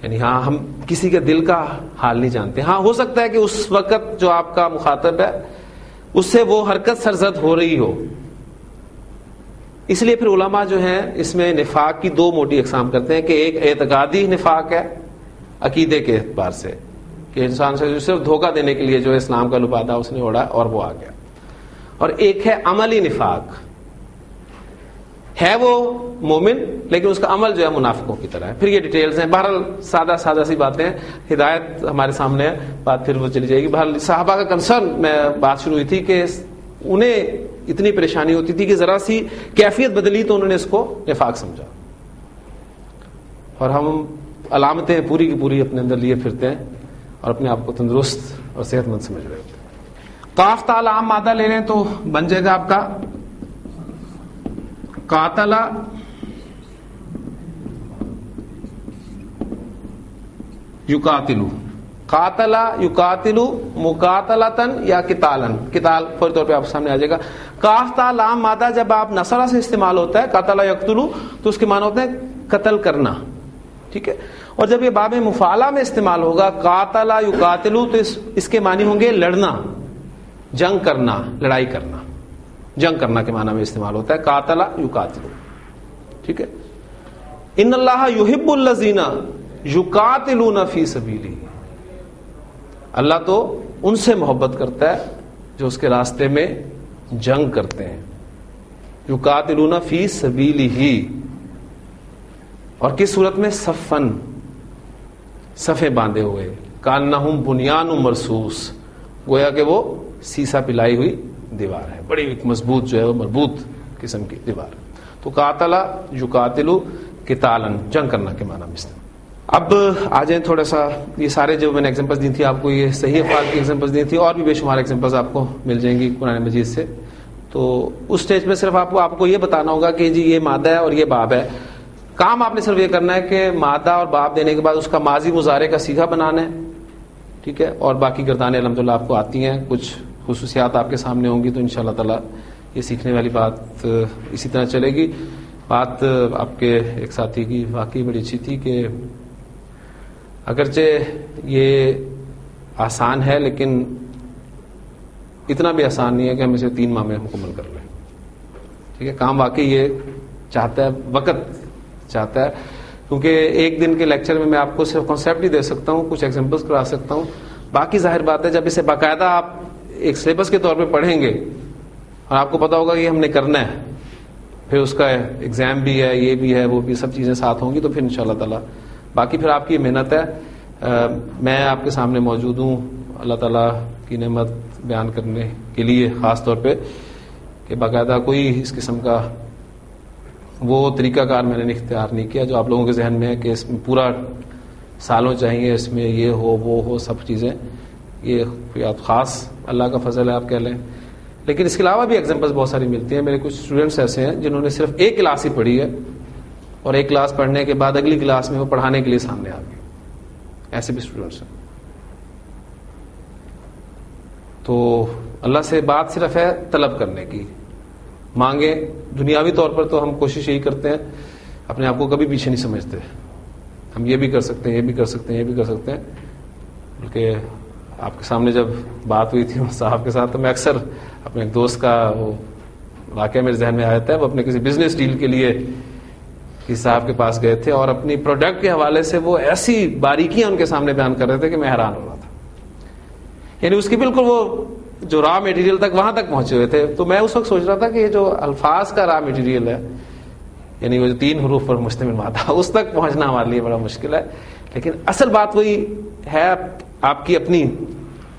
یعنی ہاں ہم کسی کے دل کا حال نہیں جانتے. ہاں ہو سکتا ہے کہ اس وقت جو آپ کا مخاطب ہے اس سے وہ حرکت سرزد ہو رہی ہو. اس لیے پھر علماء جو ہیں اس میں نفاق کی 2 موٹی اقسام کرتے ہیں کہ ایک اعتقادی نفاق ہے عقیدے کے اعتبار سے کہ انسان سے صرف دھوکہ دینے کے لیے جو اسلام کا لبادہ اس نے اوڑھا اور وہ آ گیا، اور ایک ہے عملی نفاق. ہے وہ مومن لیکن اس کا عمل جو ہے منافقوں کی طرح ہے. پھر یہ ڈیٹیلز ہیں. بہرحال سادہ سی باتیں ہیں. ہدایت ہمارے سامنے ہے، بات پھر وہ چلی جائے گی. بہرحال صحابہ کا کنسرن میں بات شروع ہوئی تھی کہ انہیں اتنی پریشانی ہوتی تھی کہ ذرا سی کیفیت بدلی تو انہوں نے اس کو نفاق سمجھا، اور ہم علامتیں پوری کی پوری اپنے اندر لیے پھرتے ہیں اور اپنے آپ کو تندرست اور صحت مند سمجھ رہے ہوتے ہیں. قاف تا لام مادہ لے لیں تو بن جائے گا آپ کا قاتلا یقاتلو. قاتلا یقاتلو مقاتلتن یا قتالن. قتال فوری طور پہ آپ سامنے آ جائے گا. قاف تا لام مادہ جب آپ نصرہ سے استعمال ہوتا ہے قاتلا یقتلو تو اس کے معنی ہوتے ہیں قتل کرنا، ٹھیک ہے. اور جب یہ باب مفعلہ میں استعمال ہوگا قاتلا یقاتلو تو اس کے معنی ہوں گے لڑنا، جنگ کرنا، لڑائی کرنا. جنگ کرنا کے معنی میں استعمال ہوتا ہے قاتلا یقاتلو، ٹھیک ہے. ان اللہ یحب الذین یقاتلون فی سبیلہ. اللہ تو ان سے محبت کرتا ہے جو اس کے راستے میں جنگ کرتے ہیں. یقاتلون فی سبیلہ، اور کس صورت میں؟ صفن، صفیں باندھے ہوئے. کانہم بنیان مرصوص، گویا کہ وہ سیسا پلائی ہوئی دیوار ہے، بڑی مضبوط جو ہے وہ مربوط قسم کی دیوار. تو قاتلا یقاتلو قتالن، جنگ کرنا کے معنی میں. اب آ جائیں تھوڑا سا، یہ سارے جو میں نے ایگزامپلس دی تھی آپ کو، یہ صحیح افعال کی ایگزامپلس دی تھی، اور بھی بے شمار ایگزامپلس آپ کو مل جائیں گی قرآن مجید سے. تو اس سٹیج میں صرف آپ کو یہ بتانا ہوگا کہ جی یہ مادہ ہے اور یہ باب ہے. کام آپ نے صرف یہ کرنا ہے کہ مادہ اور باب دینے کے بعد اس کا ماضی مضارع کا صیغہ بنانا ہے ٹھیک ہے. اور باقی گردانیں الحمدللہ آپ کو آتی ہیں, کچھ خصوصیات آپ کے سامنے ہوں گی, تو انشاءاللہ تعالی یہ سیکھنے والی بات اسی طرح چلے گی. بات آپ کے ایک ساتھی کی واقعی بڑی اچھی تھی کہ اگرچہ یہ آسان ہے لیکن اتنا بھی آسان نہیں ہے کہ ہم اسے 3 ماہ میں مکمل کر لیں. ٹھیک ہے, کام واقعی یہ چاہتا ہے, وقت چاہتا ہے, کیونکہ ایک دن کے لیکچر میں آپ کو صرف کانسیپٹ ہی دے سکتا ہوں, کچھ ایگزامپلس کرا سکتا ہوں. باقی ظاہر بات ہے جب اسے باقاعدہ آپ ایک سلیبس کے طور پہ پڑھیں گے اور آپ کو پتا ہوگا کہ ہم نے کرنا ہے, پھر اس کا ایگزام بھی ہے, یہ بھی ہے, وہ بھی, سب چیزیں ساتھ ہوں گی, تو پھر انشاءاللہ تعالی باقی پھر آپ کی محنت ہے. میں آپ کے سامنے موجود ہوں اللہ تعالیٰ کی نعمت بیان کرنے کے لیے, خاص طور پہ کہ باقاعدہ کوئی اس قسم کا وہ طریقہ کار میں نے اختیار نہیں کیا جو آپ لوگوں کے ذہن میں ہے کہ اس میں پورا سالوں چاہیے, اس میں یہ ہو وہ ہو, سب چیزیں. یہ خاص اللہ کا فضل ہے آپ کہہ لیں. لیکن اس کے علاوہ بھی ایگزامپلس بہت ساری ملتی ہیں. میرے کچھ اسٹوڈنٹس ایسے ہیں جنہوں نے صرف ایک کلاس ہی پڑھی ہے اور ایک کلاس پڑھنے کے بعد اگلی کلاس میں وہ پڑھانے کے لیے سامنے آ گئے. ایسے بھی اسٹوڈنٹس ہیں. تو اللہ سے بات صرف ہے طلب کرنے کی, مانگیں. دنیاوی طور پر تو ہم کوشش یہی کرتے ہیں, اپنے آپ کو کبھی پیچھے نہیں سمجھتے. ہم یہ بھی کر سکتے ہیں, یہ بھی کر سکتے ہیں, یہ بھی کر سکتے ہیں. بلکہ آپ کے سامنے جب بات ہوئی تھی صاحب کے ساتھ, تو میں اکثر اپنے ایک دوست کا وہ واقعہ میرے ذہن میں آیا تھا. وہ اپنے کسی بزنس ڈیل کے لیے کسی صاحب کے پاس گئے تھے اور اپنی پروڈکٹ کے حوالے سے وہ ایسی باریکیاں ان کے سامنے بیان کر رہے تھے کہ میں حیران ہو رہا تھا. یعنی اس کی بالکل وہ جو را میٹیریل تک وہاں تک پہنچے ہوئے تھے. تو میں اس وقت سوچ رہا تھا کہ یہ جو الفاظ کا را میٹیریل ہے, یعنی وہ جو 3 حروف پر مشتمل مادہ, اس تک پہنچنا ہمارے لیے بڑا مشکل ہے. لیکن اصل بات وہی ہے آپ کی اپنی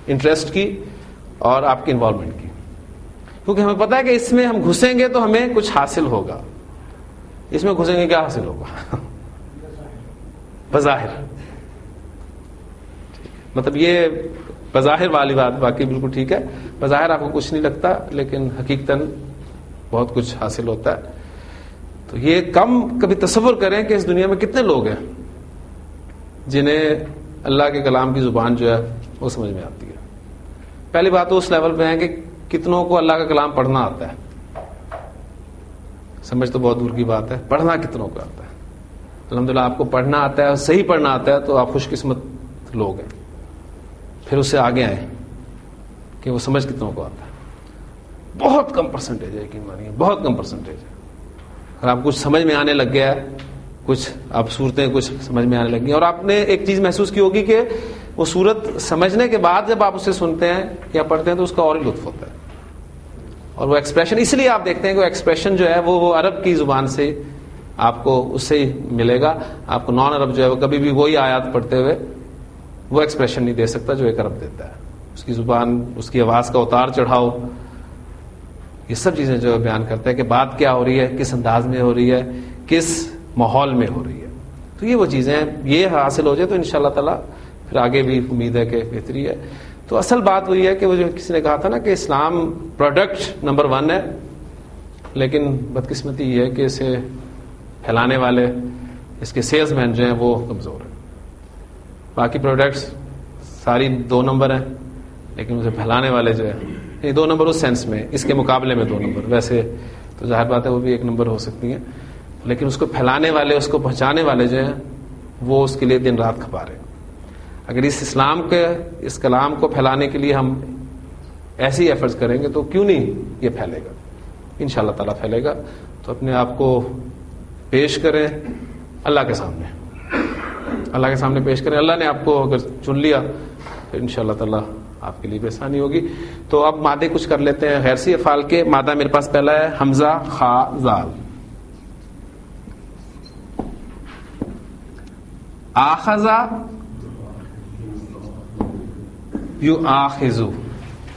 انٹرسٹ کی اور آپ کی انوالومنٹ کی, کیونکہ ہمیں پتا ہے کہ اس میں ہم گھسیں گے تو ہمیں کچھ حاصل ہوگا. اس میں گھسیں گے کیا حاصل ہوگا بظاہر, مطلب یہ بظاہر والی بات باقی بالکل ٹھیک ہے. بظاہر آپ کو کچھ نہیں لگتا لیکن حقیقتاً بہت کچھ حاصل ہوتا ہے. تو یہ کم کبھی تصور کریں کہ اس دنیا میں کتنے لوگ ہیں جنہیں اللہ کے کلام کی زبان جو ہے وہ سمجھ میں آتی ہے. پہلی بات تو اس لیول پہ ہے کہ کتنوں کو اللہ کا کلام پڑھنا آتا ہے. سمجھ تو بہت دور کی بات ہے, پڑھنا کتنوں کو آتا ہے. الحمدللہ آپ کو پڑھنا آتا ہے اور صحیح پڑھنا آتا ہے تو آپ خوش قسمت لوگ ہیں. پھر اس سے آگے آئیں کہ وہ سمجھ کتنوں کو آتا ہے. بہت کم پرسنٹیج ہے, یقین مانیے بہت کم پرسنٹیج ہے. اگر آپ کچھ سمجھ میں آنے لگ گیا, کچھ آپ صورتیں کچھ سمجھ میں آنے لگی, اور آپ نے ایک چیز محسوس کی ہوگی کہ وہ صورت سمجھنے کے بعد جب آپ اسے سنتے ہیں یا پڑھتے ہیں تو اس کا اور ہی لطف ہوتا ہے. اور وہ ایکسپریشن, اس لیے آپ دیکھتے ہیں کہ وہ ایکسپریشن جو ہے وہ عرب کی زبان سے آپ کو اس سے ہی ملے گا. آپ کو نان عرب جو ہے وہ کبھی بھی وہی آیات پڑھتے ہوئے وہ ایکسپریشن نہیں دے سکتا جو ایک عرب دیتا ہے. اس کی زبان, اس کی آواز کا اتار چڑھاؤ, یہ سب چیزیں جو بیان کرتا ہے کہ بات کیا ہو رہی ہے, کس انداز میں ہو رہی ہے, کس ماحول میں ہو رہی ہے. تو یہ وہ چیزیں یہ حاصل ہو جائے تو انشاءاللہ تعالی پھر آگے بھی امید ہے کہ بہتری ہے. تو اصل بات وہی ہے کہ وہ جو کسی نے کہا تھا نا کہ اسلام پروڈکٹ نمبر 1 ہے, لیکن بدقسمتی یہ ہے کہ اسے پھیلانے والے, اس کے سیلز مین جو ہیں وہ کمزور ہیں. باقی پروڈکٹس ساری 2 نمبر ہیں, لیکن اسے پھیلانے والے جو ہے 2 نمبر اس سینس میں, اس کے مقابلے میں 2 نمبر. ویسے تو ظاہر بات ہے وہ بھی 1 نمبر ہو سکتی ہیں, لیکن اس کو پھیلانے والے, اس کو پہنچانے والے جو ہیں وہ اس کے لیے دن رات کھپا رہے ہیں. اگر اس اسلام کے, اس کلام کو پھیلانے کے لیے ہم ایسی ایفرٹس کریں گے تو کیوں نہیں یہ پھیلے گا, انشاءاللہ تعالیٰ پھیلے گا. تو اپنے آپ کو پیش کریں اللہ کے سامنے, اللہ کے سامنے پیش کریں. اللہ نے آپ کو اگر چن لیا پھر انشاءاللہ تعالیٰ آپ کے لیے بھی آسانی ہوگی. تو اب مادے کچھ کر لیتے ہیں غیر سی افعال کے. مادہ میرے پاس پہلا ہے حمزہ خا زال. آخذا یؤاخذو,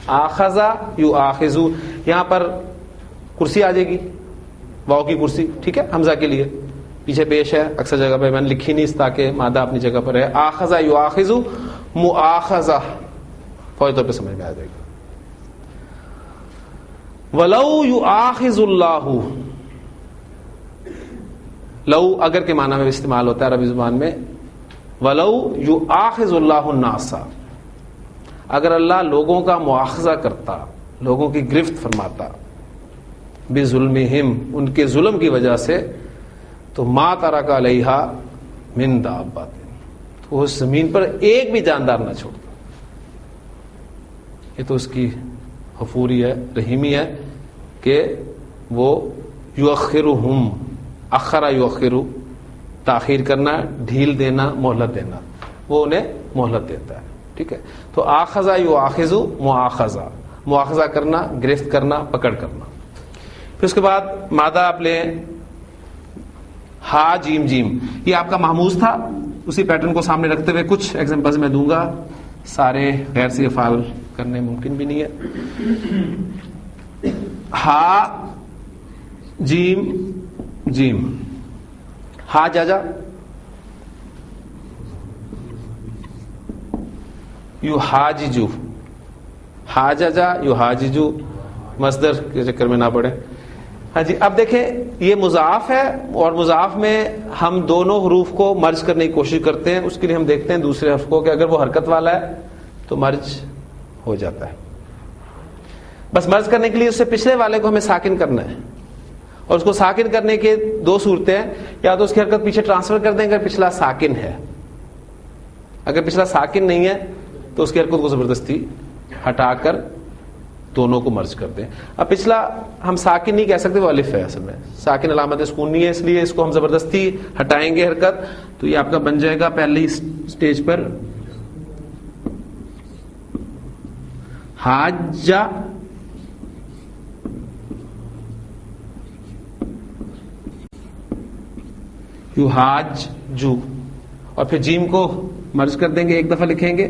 آخذا یؤاخذو. یہاں پر کرسی آ جائے گی, واو کی کرسی, ٹھیک ہے, حمزہ کے لیے پیچھے پیش ہے. اکثر جگہ پہ میں نے لکھی نہیں تاکہ مادہ اپنی جگہ پر ہے. آخذا یؤاخذو, مؤاخذہ فوری طور پہ سمجھ میں آ جائے گا. ولو یؤاخذ اللہ, لو اگر کے معنی میں استعمال ہوتا ہے عربی زبان میں. ولو یؤاخذ اللہ الناس, اگر اللہ لوگوں کا مواخذہ کرتا، لوگوں کی گرفت فرماتا بظلمہم، ان کے ظلم کی وجہ سے، تو ما ترک علیہا من دابۃ، تو اس زمین پر ایک بھی جاندار نہ چھوڑتا. یہ تو اس کی غفوری ہے، رحیمی ہے کہ وہ یؤخرہم، اخر یؤخر، تاخیر کرنا، ڈھیل دینا، مہلت دینا، وہ انہیں مہلت دیتا ہے. ٹھیک ہے، تو آخذ یؤاخذ، مؤاخذہ، مؤاخذہ کرنا، گرفت کرنا، پکڑ کرنا. پھر اس کے بعد مادہ آپ لیں ہا جیم جیم، یہ آپ کا محموز تھا. اسی پیٹرن کو سامنے رکھتے ہوئے کچھ ایگزامپلز میں دوں گا، سارے غیر سے افعال کرنے ممکن بھی نہیں ہے. ہا جیم جیم، ہا جاجا، یو حاججو، ہا جاجا یو حاججو، مصدر کے چکر میں نہ پڑے. ہاں جی، اب دیکھیں یہ مضاف ہے اور مضاف میں ہم دونوں حروف کو مرج کرنے کی کوشش کرتے ہیں. اس کے لیے ہم دیکھتے ہیں دوسرے حرف کو کہ اگر وہ حرکت والا ہے تو مرج ہو جاتا ہے. بس مرج کرنے کے لیے اس سے پچھلے والے کو ہمیں ساکن کرنا ہے، اور اس کو ساکن کرنے کے دو صورتیں ہیں، یا تو اس کی حرکت پیچھے ٹرانسفر کر دیں اگر پچھلا ساکن ہے، اگر پچھلا ساکن نہیں ہے تو اس کی حرکت کو زبردستی ہٹا کر دونوں کو مرج کر دیں. اب پچھلا ہم ساکن نہیں کہہ سکتے، وہ الف ہے، اصل میں ساکن علامت سکون نہیں ہے، اس لیے اس کو ہم زبردستی ہٹائیں گے حرکت. تو یہ آپ کا بن جائے گا پہلی سٹیج پر حاجہ، یحاج جو، اور پھر جیم کو مرج کر دیں گے، ایک دفعہ لکھیں گے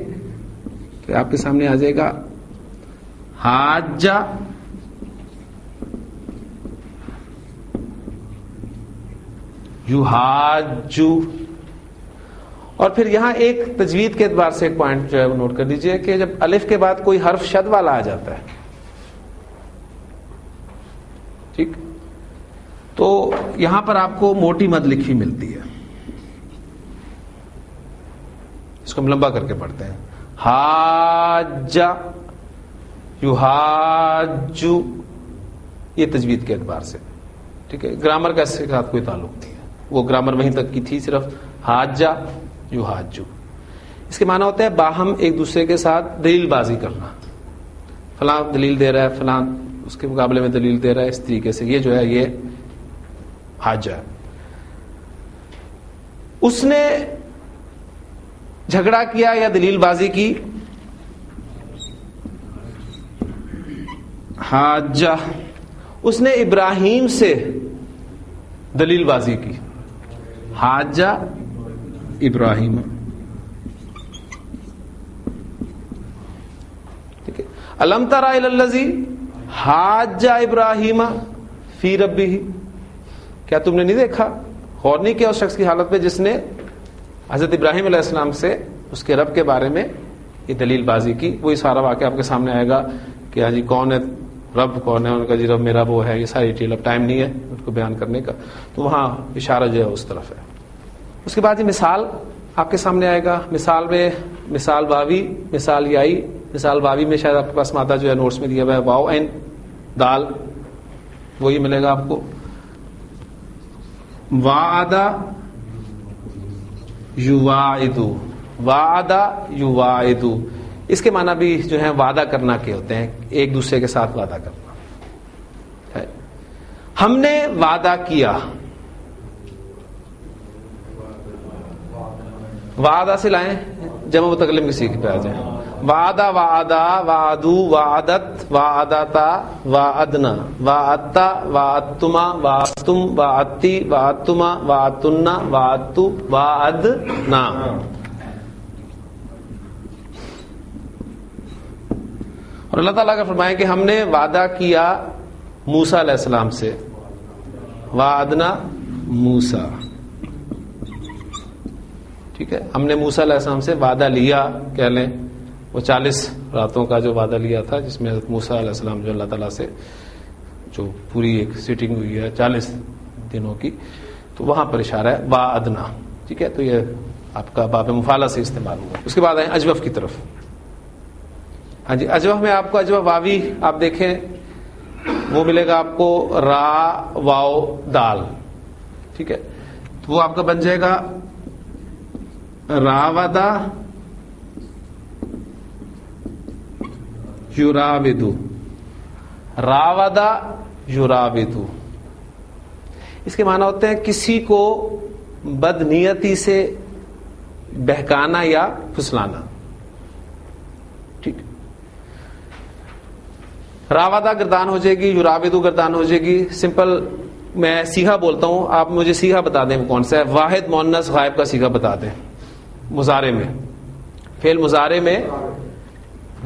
تو آپ کے سامنے آ جائے گا حاجہ یحاجو. اور پھر یہاں ایک تجوید کے اعتبار سے ایک پوائنٹ جو ہے وہ نوٹ کر دیجئے کہ جب الف کے بعد کوئی حرف شد والا آ جاتا ہے، ٹھیک، تو یہاں پر آپ کو موٹی مد لکھی ملتی ہے. اس کو ہم لمبا کر کے پڑھتے ہیں، حاجہ یحاجو، یہ تجوید کے اعتبار سے. ٹھیک ہے، گرامر کا اس کے ساتھ کوئی تعلق نہیں ہے، وہ گرامر وہیں تک کی تھی، صرف حاجہ یحاجو. اس کے معنی ہوتا ہے باہم ایک دوسرے کے ساتھ دلیل بازی کرنا، فلاں دلیل دے رہا ہے، فلاں اس کے مقابلے میں دلیل دے رہا ہے، اس طریقے سے. یہ جو ہے یہ حاجہ. اس نے جھگڑا کیا یا دلیل بازی کی، حاجہ. اس نے ابراہیم سے دلیل بازی کی، حاجہ ابراہیم. ٹھیک ہے، الم تر الی الذی حاجہ ابراہیم فی ربہ، کیا تم نے نہیں دیکھا، غور نہیں کیا اس شخص کی حالت پہ جس نے حضرت ابراہیم علیہ السلام سے اس کے رب کے بارے میں یہ دلیل بازی کی. وہی سارا واقعہ آپ کے سامنے آئے گا کہ جی کون ہے رب، کون ہے ان کا، جی رب میرا وہ ہے، یہ ساری ڈیٹیل. اب ٹائم نہیں ہے ان کو بیان کرنے کا، تو وہاں اشارہ جو ہے اس طرف ہے. اس کے بعد یہ مثال آپ کے سامنے آئے گا. مثال میں مثال واوی، مثال یائی. مثال واوی میں شاید آپ کے پاس مادہ جو ہے نوٹس میں دیا ہوا ہے، واو این دال، وہی ملے گا آپ کو. وعدہ یواعدو، وعدہ یواعدو، اس کے معنی بھی جو ہے وعدہ کرنا کے ہوتے ہیں، ایک دوسرے کے ساتھ وعدہ کرنا ہے. ہم نے وعدہ کیا، وعدہ سے لائیں جمع متکلم کسی پہ آ جائیں. وعدہ، وعدہ، وعدو، وعدت، وعدتا، وعدنا، وعدتا، وعدتما، وعدتم، وعدتی، وعدتما، وعدتنا، وعدتو، وعدنا. اور اللہ تعالیٰ کا فرمایا کہ ہم نے وعدہ کیا موسیٰ علیہ السلام سے، وعدنا موسیٰ. ٹھیک ہے، ہم نے موسیٰ علیہ السلام سے وعدہ لیا، کہہ لیں وہ 40 راتوں کا جو وعدہ لیا تھا، جس میں حضرت موسیٰ علیہ السلام جو اللہ تعالیٰ سے جو پوری ایک سیٹنگ ہوئی ہے 40 دنوں کی، تو وہاں پر اشارہ ہے وعدنا. ٹھیک ہے، تو یہ آپ کا باب مفعلہ سے استعمال ہوا. اس کے بعد آئیں اجوف کی طرف. ہاں جی اجوہ میں آپ کو اجوہ واوی آپ دیکھیں وہ ملے گا آپ کو را واو دال. ٹھیک ہے, تو وہ آپ کا بن جائے گا راودا یراودو, راودا یراودو. اس کے معنی ہوتے ہیں کسی کو بدنیتی سے بہکانا یا پھسلانا. ٹھیک, راودا گردان ہو جائے گی, یراودو گردان ہو جائے گی. سمپل میں سیغہ بولتا ہوں, آپ مجھے سیغہ بتا دیں کون سا ہے. واحد مؤنث غائب کا سیغہ بتا دیں مضارع میں, فعل مضارع میں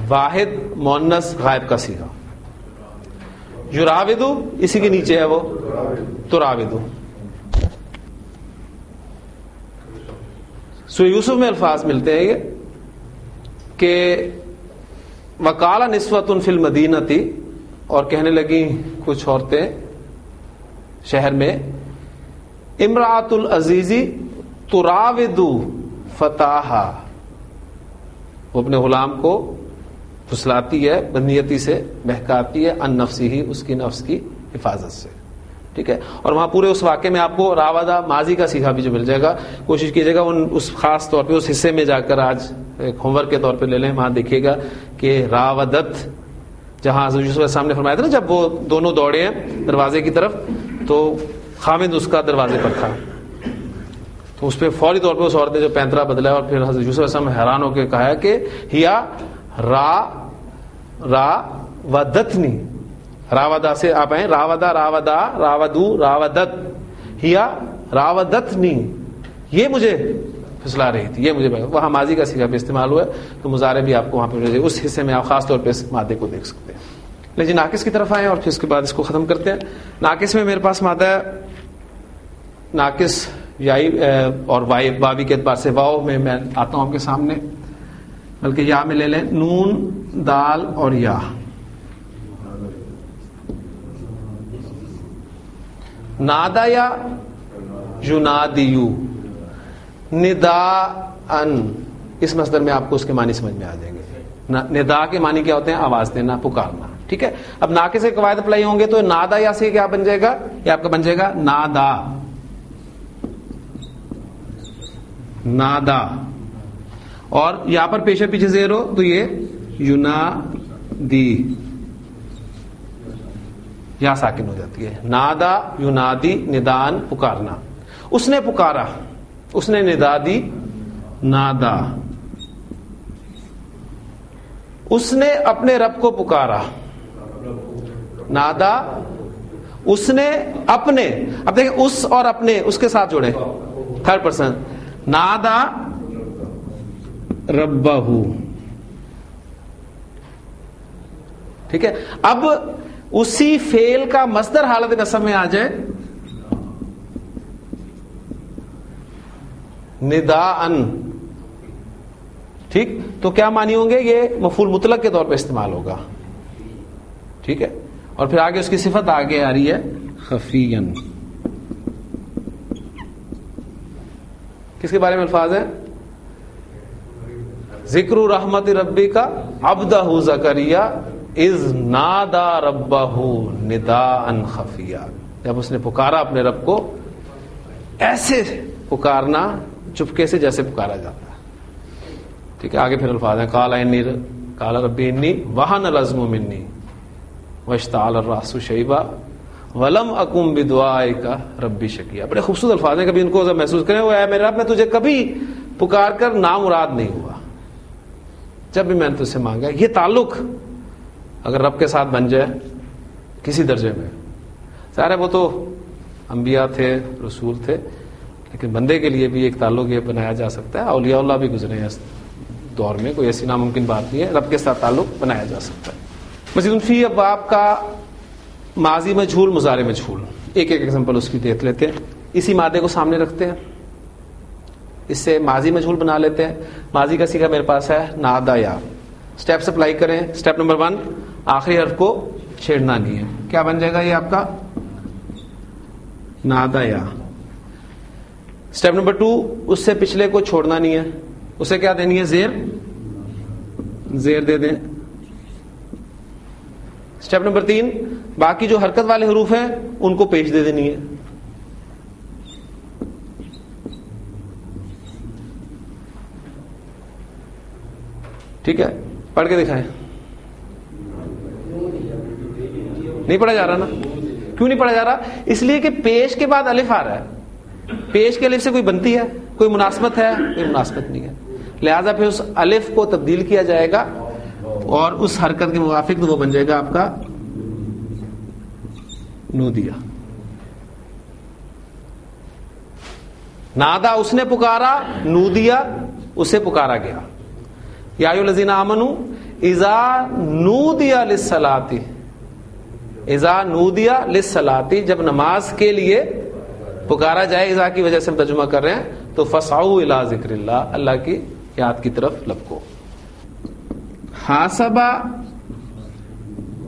واحد مؤنث غائب کا سیغہ. یراودو اسی کے نیچے ہے وہ تراودو. سورہ یوسف میں الفاظ ملتے ہیں یہ کہ وقال نسوۃ فی المدینۃ, اور کہنے لگی کچھ عورتیں شہر میں, امرأۃ العزیز تراود فتاہا, وہ اپنے غلام کو پھسلاتی ہے, بدنیتی سے بہکاتی ہے, ان نفسی ہی, اس کی نفس کی حفاظت سے. ٹھیک ہے, اور وہاں پورے اس واقعے میں آپ کو راودا ماضی کا سیکھا بھی جو مل جائے گا. کوشش کیجیے گا اس خاص طور پہ اس حصے میں جا کر آج ایک ہوم ورک کے طور پہ لے لیں. وہاں دیکھیے گا کہ راودت, جہاں حضرت یوسف علیہ السلام نے فرمایا تھا نا جب وہ دونوں دوڑے ہیں دروازے کی طرف تو خامد اس کا دروازے پر تھا, تو اس پہ فوری طور پہ اس عورت نے جو پینترا بدلا, اور پھر حضرت یوسف علیہ السلام حیران ہو کے کہا کہ ہیا راودتنی, راودا سے آپ آئیں, راودا راودا راودو راودت, ہیا راودتنی, یہ مجھے پھسلا رہی تھی, یہ مجھے. وہاں ماضی کا صیغہ بھی استعمال ہوا ہے, تو مضارع بھی آپ کو وہاں پہ اس حصے میں آپ خاص طور پہ اس مادے کو دیکھ سکتے ہیں. لیکن ناقص کی طرف آئیں اور پھر اس کے بعد اس کو ختم کرتے ہیں. ناقص میں میرے پاس مادہ ہے ناقص یائی اور واوی کے اعتبار سے. واو میں آتا ہوں آپ کے سامنے, بلکہ یا میں لے لیں نون دال اور یا. نادا یا ینادیو, ندا ان, اس مصدر میں آپ کو اس کے معنی سمجھ میں آ جائیں گے. ندا کے معنی کیا ہوتے ہیں؟ آواز دینا, پکارنا. ٹھیک ہے, اب ناقص کے قواعد اپلائی ہوں گے تو نادا یا سے کیا بن جائے گا؟ یہ آپ کا بن جائے گا نادا, نادا, اور یہاں پر پیچھے پیچھے زیر ہو تو یہ ینادی, یا ساکن ہو جاتی ہے. نادا ینادی, ندان پکارنا. اس نے پکارا, اس نے ندا دی, نادا. اس نے اپنے رب کو پکارا, نادا. اس نے اپنے, اب دیکھیں اس اور اپنے اس کے ساتھ جوڑے, تھرڈ پرسن. نادا ربہ. ٹھیک ہے, اب اسی فعل کا مصدر حالت نصب میں آ جائے نداءن, ٹھیک, تو کیا معنی ہوں گے؟ یہ مفعول مطلق کے طور پہ استعمال ہوگا. ٹھیک ہے, اور پھر آگے اس کی صفت آگے آ رہی ہے خفین. کس کے بارے میں الفاظ ہیں؟ ذکر رحمت ربی کا عبدہ زکریا اذ نادا ربہ نداء خفیا, جب اس نے پکارا اپنے رب کو, ایسے پکارنا چپکے سے جیسے پکارا جاتا ہے. ٹھیک ہے, آگے پھر الفاظ ہیں قال ربی انی وہن العظم منی واشتعل الرأس شیبا ولم اکن بدعائک ربی شقیا. بڑے خوبصورت الفاظ ہیں, کبھی ان کو محسوس کریں, وہ اے میرے رب میں تجھے کبھی پکار کر نامراد نہیں ہوا, جب بھی میں نے تجھ سے مانگا. یہ تعلق اگر رب کے ساتھ بن جائے کسی درجے میں, ظاہر ہے وہ تو انبیاء تھے, رسول تھے, لیکن بندے کے لیے بھی ایک تعلق یہ بنایا جا سکتا ہے. اولیاء اللہ بھی گزرے ہیں اس دور میں, کوئی ایسی ناممکن بات نہیں ہے, رب کے ساتھ تعلق بنایا جا سکتا ہے. مزید فی ابواب کا ماضی مجہول مضارع مجہول, ایک ایک ایگزامپل اس کی دیکھ لیتے ہیں. اسی مادے کو سامنے رکھتے ہیں, اس سے ماضی مجہول بنا لیتے ہیں. ماضی کا صیغہ میرے پاس ہے نادا یا. اسٹیپس اپلائی کریں. اسٹیپ نمبر 1, آخری حرف کو چھیڑنا نہیں ہے. کیا بن جائے گا یہ آپ کا؟ نادا یا. اسٹیپ نمبر 2, اس سے پچھلے کو چھوڑنا نہیں ہے. اسے کیا دینی ہے؟ زیر. زیر دے دیں. اسٹیپ نمبر 3، باقی جو حرکت والے حروف ہیں ان کو پیش دے دینی ہے. ٹھیک ہے، پڑھ کے دکھائیں. نہیں پڑھا جا رہا نا؟ کیوں نہیں پڑھا جا رہا؟ اس لیے کہ پیش کے بعد الف آ رہا ہے. پیش کے الف سے کوئی بنتی ہے، کوئی مناسبت ہے؟ کوئی مناسبت نہیں ہے. لہذا پھر اس الف کو تبدیل کیا جائے گا اور اس حرکت کے موافق تو وہ بن جائے گا آپ کا نودیہ. نادا اس نے پکارا، نودیہ اسے پکارا گیا. یا ایھا الذین آمنوا اذا نودی للصلاۃ، اذا نودی للصلاۃ، جب نماز کے لیے پکارا جائے. اذا کی وجہ سے ہم ترجمہ کر رہے ہیں تو فسعوا الی ذکر اللہ، اللہ کی یاد کی طرف لپکو. حاسبہ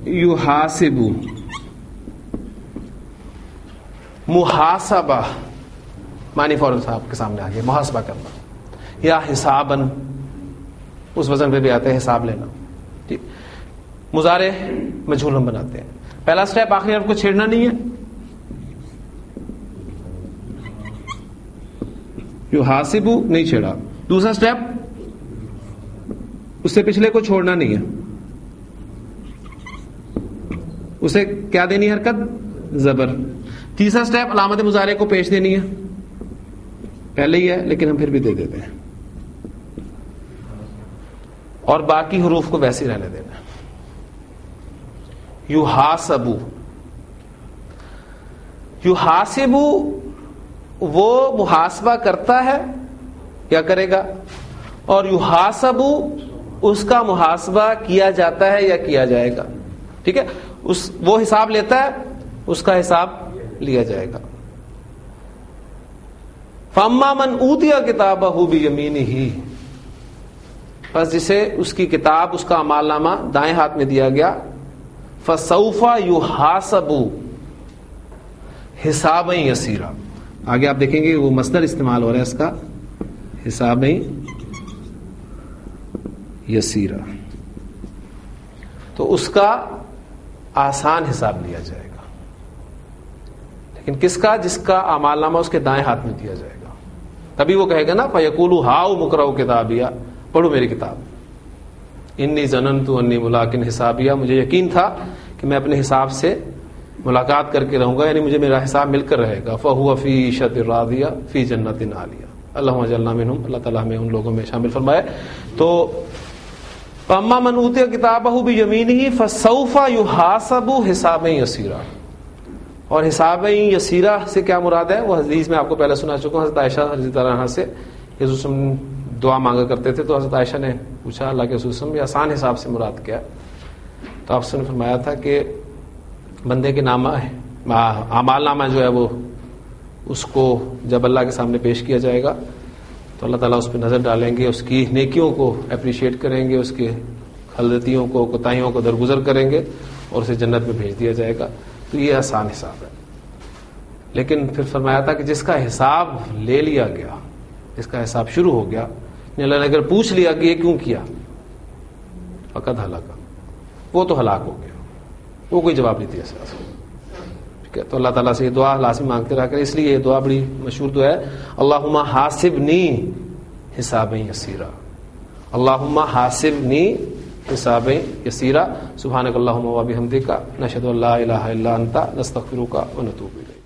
یحاسب، محاسبہ معنی فوراً صاحب کے سامنے آ گیا، محاسبہ کرنا. یا حساباً اس وزن پہ بھی آتے ہیں، حساب لینا. ٹھیک، مضارع مجہول ہم بناتے ہیں. پہلا سٹیپ آخری حرف کو چھیڑنا نہیں ہے، یحاسب نہیں چھیڑا. دوسرا سٹیپ اس سے پچھلے کو چھوڑنا نہیں ہے، اسے کیا دینی حرکت؟ زبر. تیسرا سٹیپ علامت مضارع کو پیش دینی ہے، پہلے ہی ہے لیکن ہم پھر بھی دے دیتے ہیں، اور باقی حروف کو ویسے ہی رہنے دینا. یحاسب، یحاسب وہ محاسبہ کرتا ہے یا کرے گا، اور یحاسب اس کا محاسبہ کیا جاتا ہے یا کیا جائے گا. ٹھیک ہے، وہ حساب لیتا ہے، اس کا حساب لیا جائے گا. فَأَمَّا مَنْ أُوتِيَ كِتَابَهُ بِيَمِينِهِ، پس جسے اس کی کتاب، اس کا اعمال نامہ دائیں ہاتھ میں دیا گیا، فَسَوْفَ يُحَاسَبُ حِسَابًا يَسِيرًا. آگے آپ دیکھیں گے وہ مصدر استعمال ہو رہا ہے اس کا، حسابًا یسیرا، تو اس کا آسان حساب لیا جائے گا. لیکن کس کا؟ جس کا اعمال نامہ اس کے دائیں ہاتھ میں دیا جائے گا. تبھی وہ کہے گا نا فَيَقُولُ هَاؤ مُقْرَؤْ کِتَابِیَہ، پڑھو میری کتاب. انی ظننت انی ملاق حسابیہ، مجھے یقین تھا کہ میں اپنے حساب سے ملاقات کر کے رہوں گا، یعنی مجھے میرا حساب مل کر رہے گا. فَهُوَ فِي عِیشَةٍ رَاضِیَةٍ فِی جَنَّةٍ عَالیَةٍ، اللہم اجعلنا منہم، اللہ تعالیٰ ہمیں ان لوگوں میں شامل فرمائے. تو فَأَمَّا مَنْ أُوتِیَ کِتَابَهُ بِیَمِینِهِ فَسَوْفَ يُحَاسَبُ حِسَابًا یَسِیرًا. اور حسابًا یسیرا سے کیا مراد ہے؟ وہ حدیث میں آپ کو پہلے سنا چکا ہوں، حضرت عائشہ رضی اللہ عنہا سے. یسوع دعا مانگا کرتے تھے تو حضرت عائشہ نے پوچھا اللہ کے رسول صلی اللہ علیہ وسلم یہ آسان حساب سے مراد کیا؟ تو آپ نے فرمایا تھا کہ بندے کے نامہ اعمال نامہ جو ہے وہ اس کو جب اللہ کے سامنے پیش کیا جائے گا تو اللہ تعالیٰ اس پہ نظر ڈالیں گے، اس کی نیکیوں کو اپریشیٹ کریں گے، اس کے غلطیوں کو، کوتاہیوں کو درگزر کریں گے اور اسے جنت میں بھیج دیا جائے گا. تو یہ آسان حساب ہے. لیکن پھر فرمایا تھا کہ جس کا حساب لے لیا گیا، جس کا حساب شروع ہو گیا، اللہ نے اگر پوچھ لیا کہ یہ کیوں کیا، فقط ہلاکا، وہ تو ہلاک ہو گیا، وہ کوئی جواب نہیں دیا سکتا. ٹھیک ہے، تو اللہ تعالیٰ سے یہ دعا لازم مانگتے رہا کریں. اس لیے یہ دعا بڑی مشہور دعا ہے، اللہم حاسبنی حسابا یسیرا، اللہم حاسبنی حسابا یسیرا. سبحانک اللہم و بحمدک، نشہد ان لا الہ الا انت، نستغفرک و نتوب الیک.